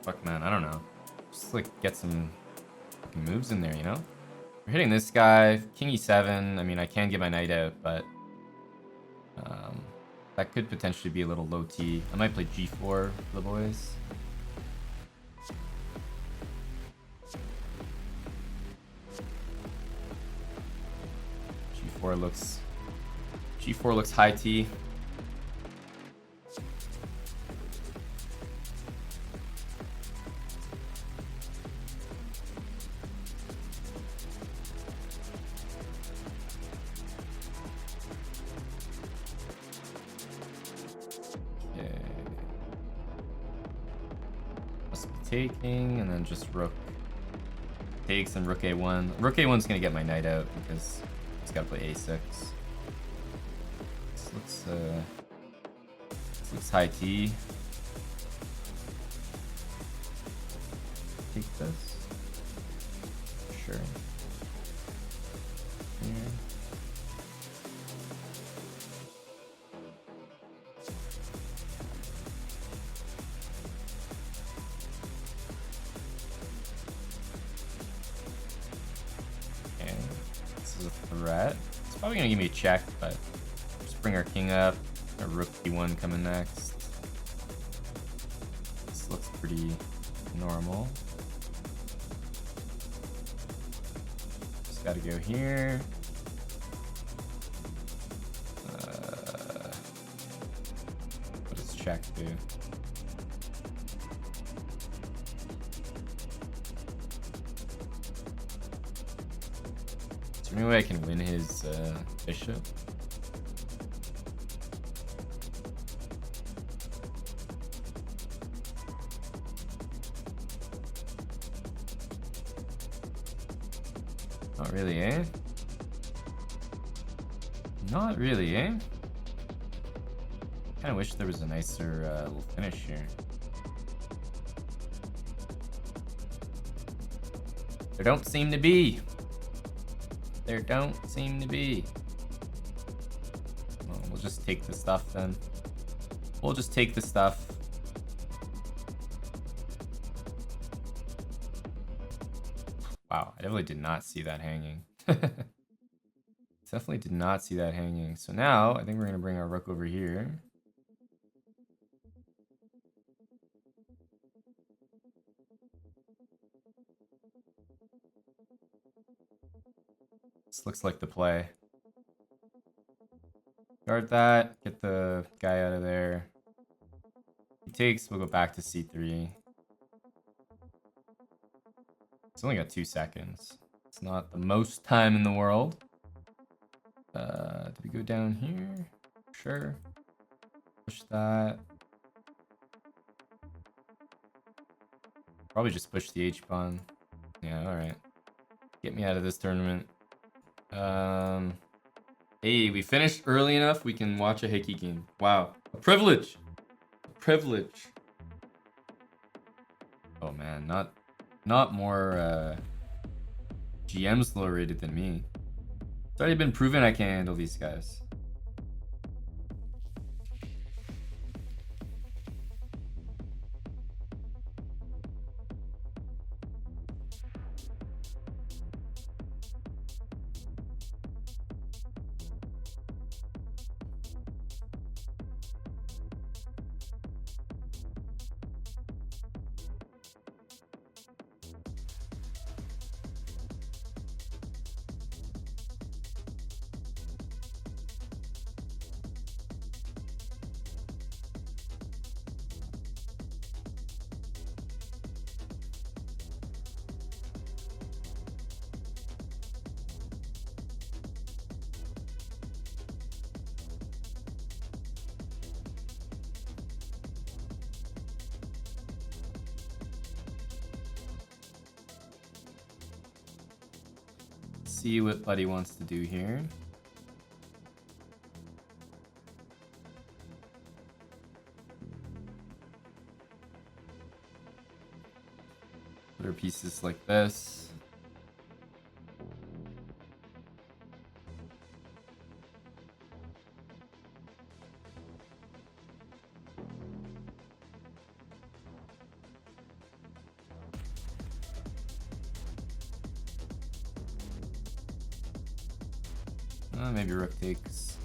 Fuck, man, I don't know. Just like get some fucking moves in there, you know? We're hitting this guy, king e7. I mean, I can get my knight out, but that could potentially be a little low T. I might play g4 for the boys. G4 looks high T. Taking, and then just rook takes and rook a1. Rook a1's gonna get my knight out because he's gotta play a6. This looks high T. Take this. Sure. Here. Threat. It's probably gonna give me a check, but just bring our king up. Our rook d1 coming next. This looks pretty normal. Just gotta go here. What does check do? Is there any way I can win his bishop? Not really, eh? Not really, eh? Kinda wish there was a nicer little finish here. There don't seem to be. There don't seem to be. Well, we'll just take the stuff then. We'll just take the stuff. Wow, I definitely did not see that hanging. Definitely did not see that hanging. So now, I think we're going to bring our rook over here. This looks like the play. Guard that, get the guy out of there. He takes, we'll go back to c3. It's only got 2 seconds. It's not the most time in the world. Do we go down here? Sure. Push that. Probably just push the h-pawn. Yeah, alright. Get me out of this tournament. Hey, we finished early enough. We can watch a Hickey game. Wow. A privilege. A privilege. Oh man, not more GMs lower rated than me. It's already been proven I can't handle these guys. See what Buddy wants to do here. Put our pieces like this. Maybe rook takes.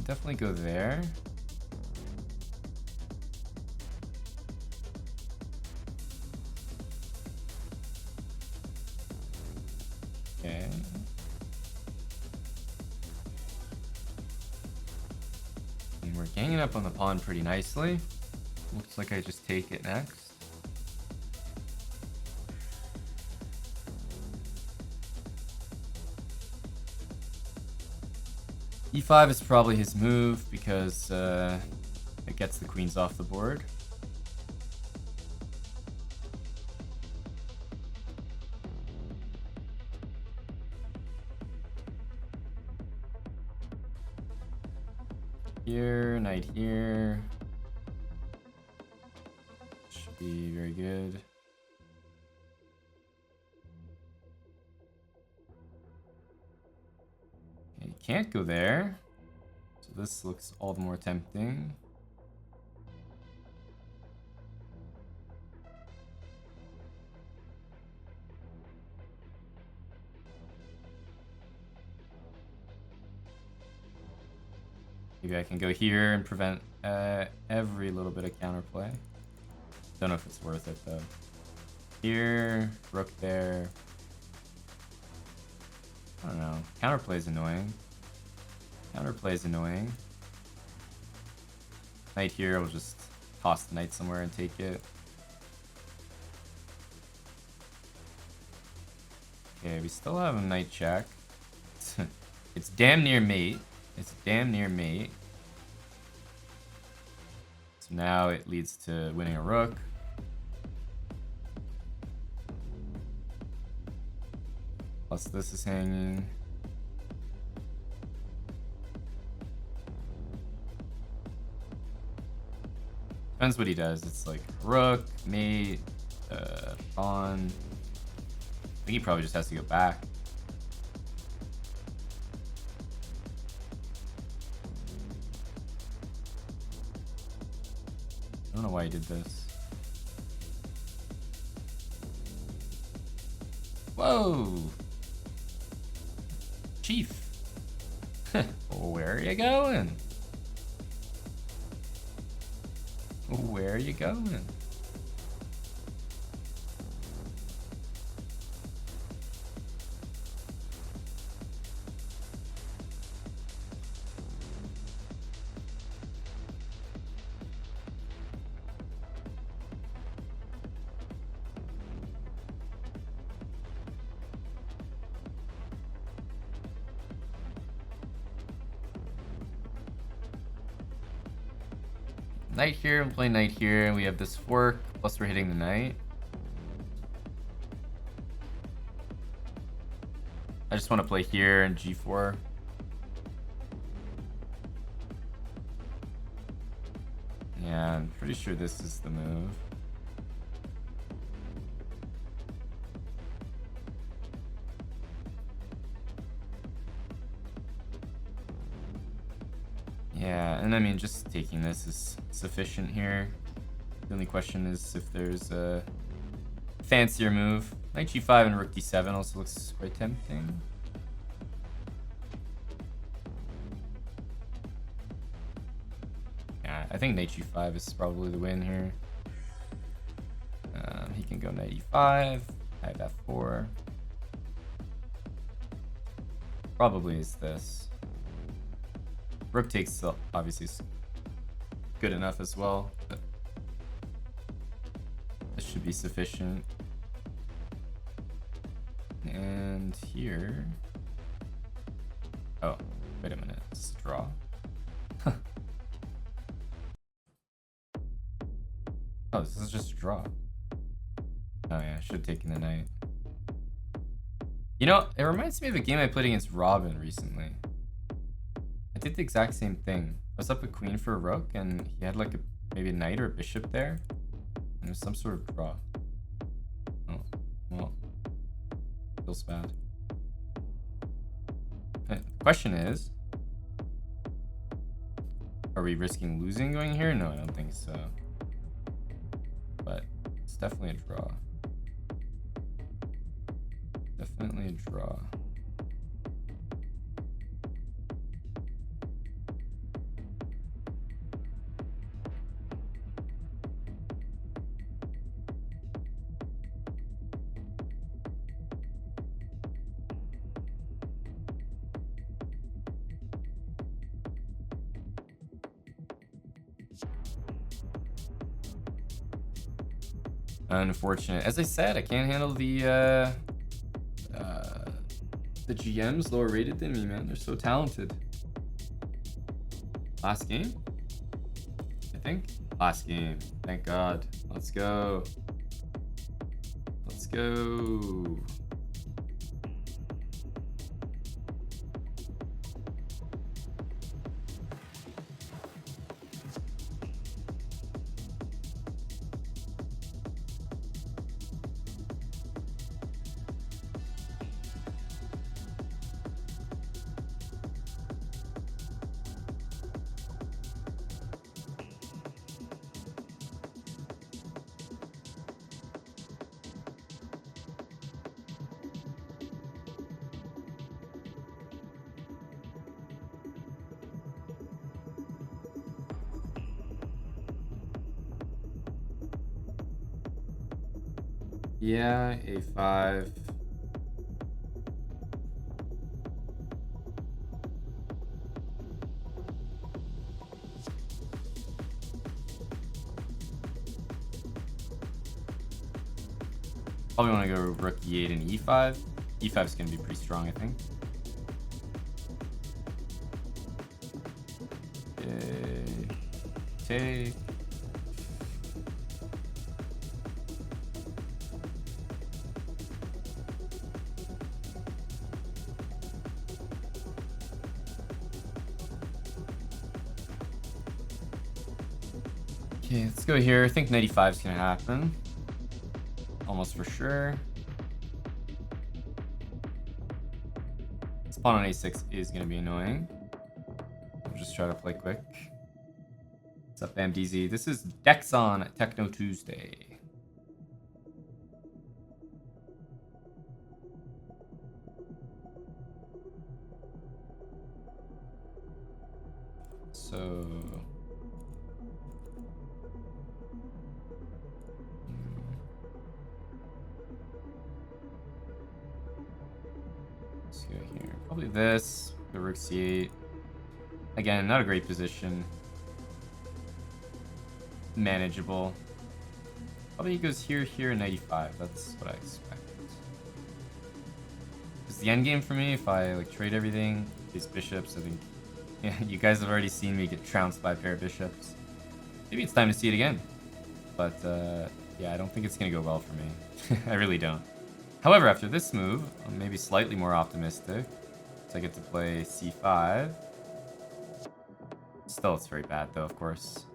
Definitely go there. Okay. And we're ganging up on the pawn pretty nicely. Looks like I just take it next. E5 is probably his move because it gets the queens off the board. Here, knight here. Should be very good. Okay, can't go there. So this looks all the more tempting. Maybe I can go here and prevent every little bit of counterplay. Don't know if it's worth it though. Here, rook there. I don't know. Counterplay is annoying. Counterplay is annoying. Knight here, we'll just toss the knight somewhere and take it. Okay, we still have a knight check. It's damn near mate. It's damn near mate. So now it leads to winning a rook. Plus this is hanging. Depends what he does. It's like rook, mate, pawn. I think he probably just has to go back. I don't know why he did this. Whoa! Chief! Where are you going? Where are you going? Knight here, I'm playing knight here, and we have this fork, plus we're hitting the knight. I just want to play here and g4. Yeah, I'm pretty sure this is the move. Yeah, and I mean, just taking this is sufficient here. The only question is if there's a fancier move. Knight g5 and rook d7 also looks quite tempting. Yeah, I think knight g5 is probably the win here. He can go knight e5, I have f4. Probably is this. Rook takes obviously is good enough as well, but this should be sufficient. And here, oh, wait a minute, it's a draw. Oh, this is just a draw. Oh yeah, I should have taken the knight. You know, it reminds me of a game I played against Robin recently. I did the exact same thing. I was up a queen for a rook, and he had like maybe a knight or a bishop there, and it was some sort of draw. Oh, well, feels bad. The question is, are we risking losing going here? No, I don't think so. But it's definitely a draw. Definitely a draw. Unfortunate. As I said, I can't handle the GMs lower rated than me, man. They're so talented. Last game? I think? Last game. Thank God. Let's go. Let's go. Yeah, A5. Probably want to go rook E8 and E5. E5 is going to be pretty strong, I think. Okay. Take. Okay, let's go here. I think knight E5 is going to happen. Almost for sure. This pawn on A6 is going to be annoying. I'll just try to play quick. What's up, MDZ? This is Dexon Techno Tuesday. So... let's go here. Probably this. The rook C8. Again, not a great position. Manageable. Probably he goes here, here, and knight E5. That's what I expect. It's the end game for me if I like trade everything. These bishops, I think. Yeah, you guys have already seen me get trounced by a pair of bishops. Maybe it's time to see it again. But yeah, I don't think it's gonna go well for me. I really don't. However, after this move, I'm maybe slightly more optimistic. So I get to play C5. Still, it's very bad though, of course.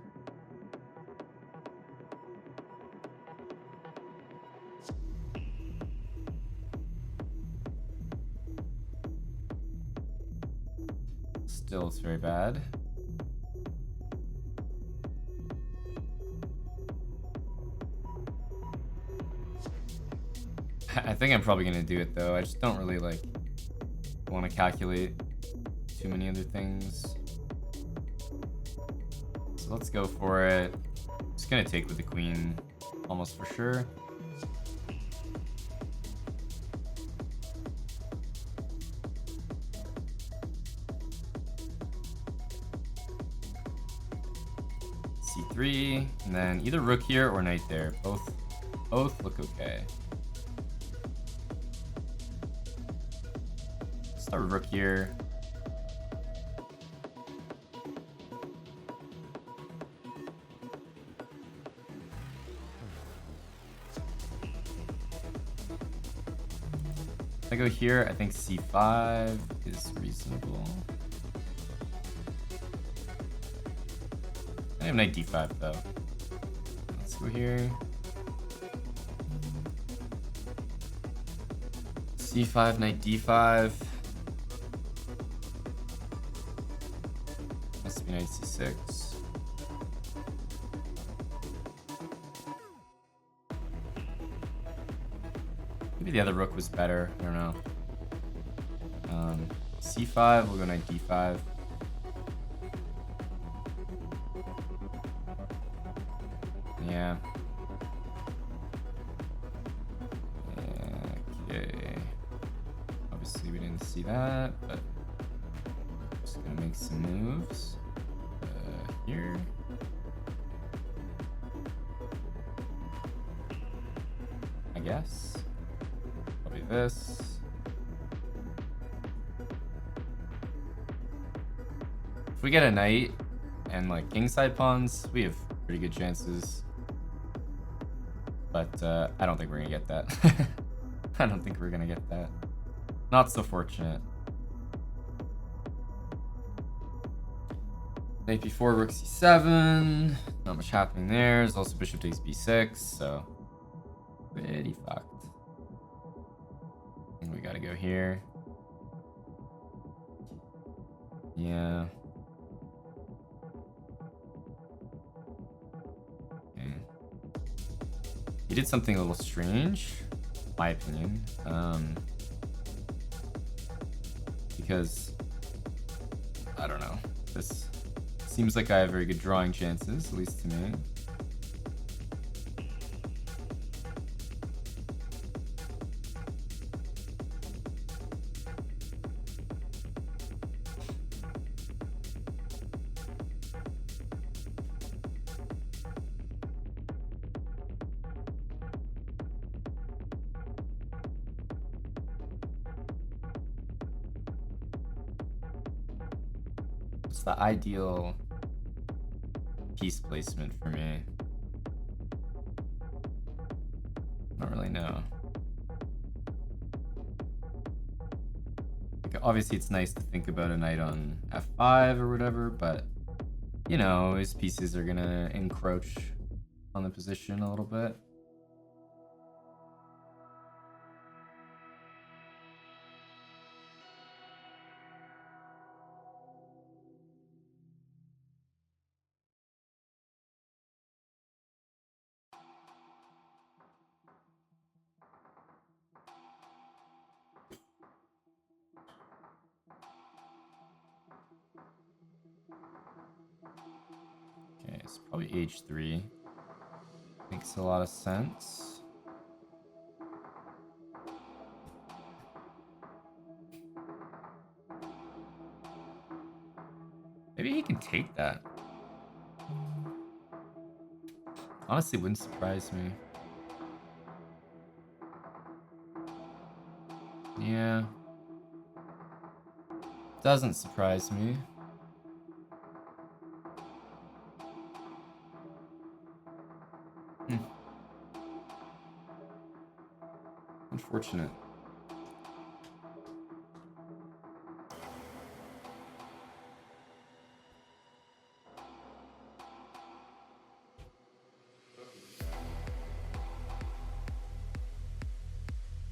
Still, it's very bad. I think I'm probably gonna do it though. I just don't really like want to calculate too many other things. So let's go for it. Just gonna take with the queen, almost for sure. C3, and then either rook here or knight there. Both look okay. Start rook here. If I go here, I think C5 is reasonable. I have knight D5 though. Let's go here. C5, knight D5. Must be knight C6. Maybe the other rook was better. I don't know. C5, we'll go knight D5. Yeah. Okay. Obviously, we didn't see that, but just gonna make some moves. Here. guess. Probably this. If we get a knight and like kingside pawns, we have pretty good chances. But I don't think we're gonna get that. I don't think we're gonna get that. Not so fortunate. Knight b4, rook c7. Not much happening there. There's also bishop takes b6, so pretty fucked. We gotta go here. Yeah. Okay. He did something a little strange, in my opinion. Because I don't know. This seems like I have very good drawing chances, at least to me. It's the ideal piece placement for me. I don't really know. Like, obviously, it's nice to think about a knight on f5 or whatever, but you know, his pieces are gonna encroach on the position a little bit. Okay, it's probably h3. Makes a lot of sense. Maybe he can take that. Honestly, wouldn't surprise me. Yeah. Doesn't surprise me. Unfortunate.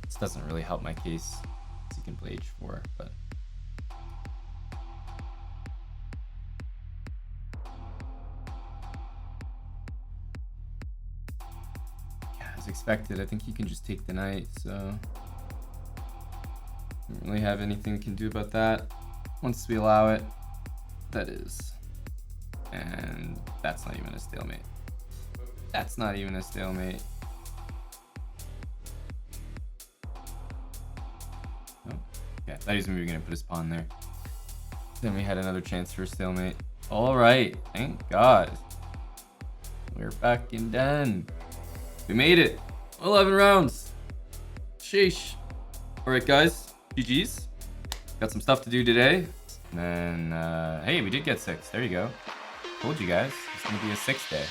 This doesn't really help my case. He can play h4, but yeah, as expected, I think he can just take the knight, so don't really have anything we can do about that once we allow it. That is. And that's not even a stalemate. That's not even a stalemate. Oh, yeah, I thought he was maybe gonna put his pawn there. Then we had another chance for a stalemate. All right, thank God. We're back in den. We made it. 11 rounds. Sheesh. All right, guys. GG's. Got some stuff to do today. And then, hey, we did get 6. There you go. Told you guys. It's gonna be a 6 day.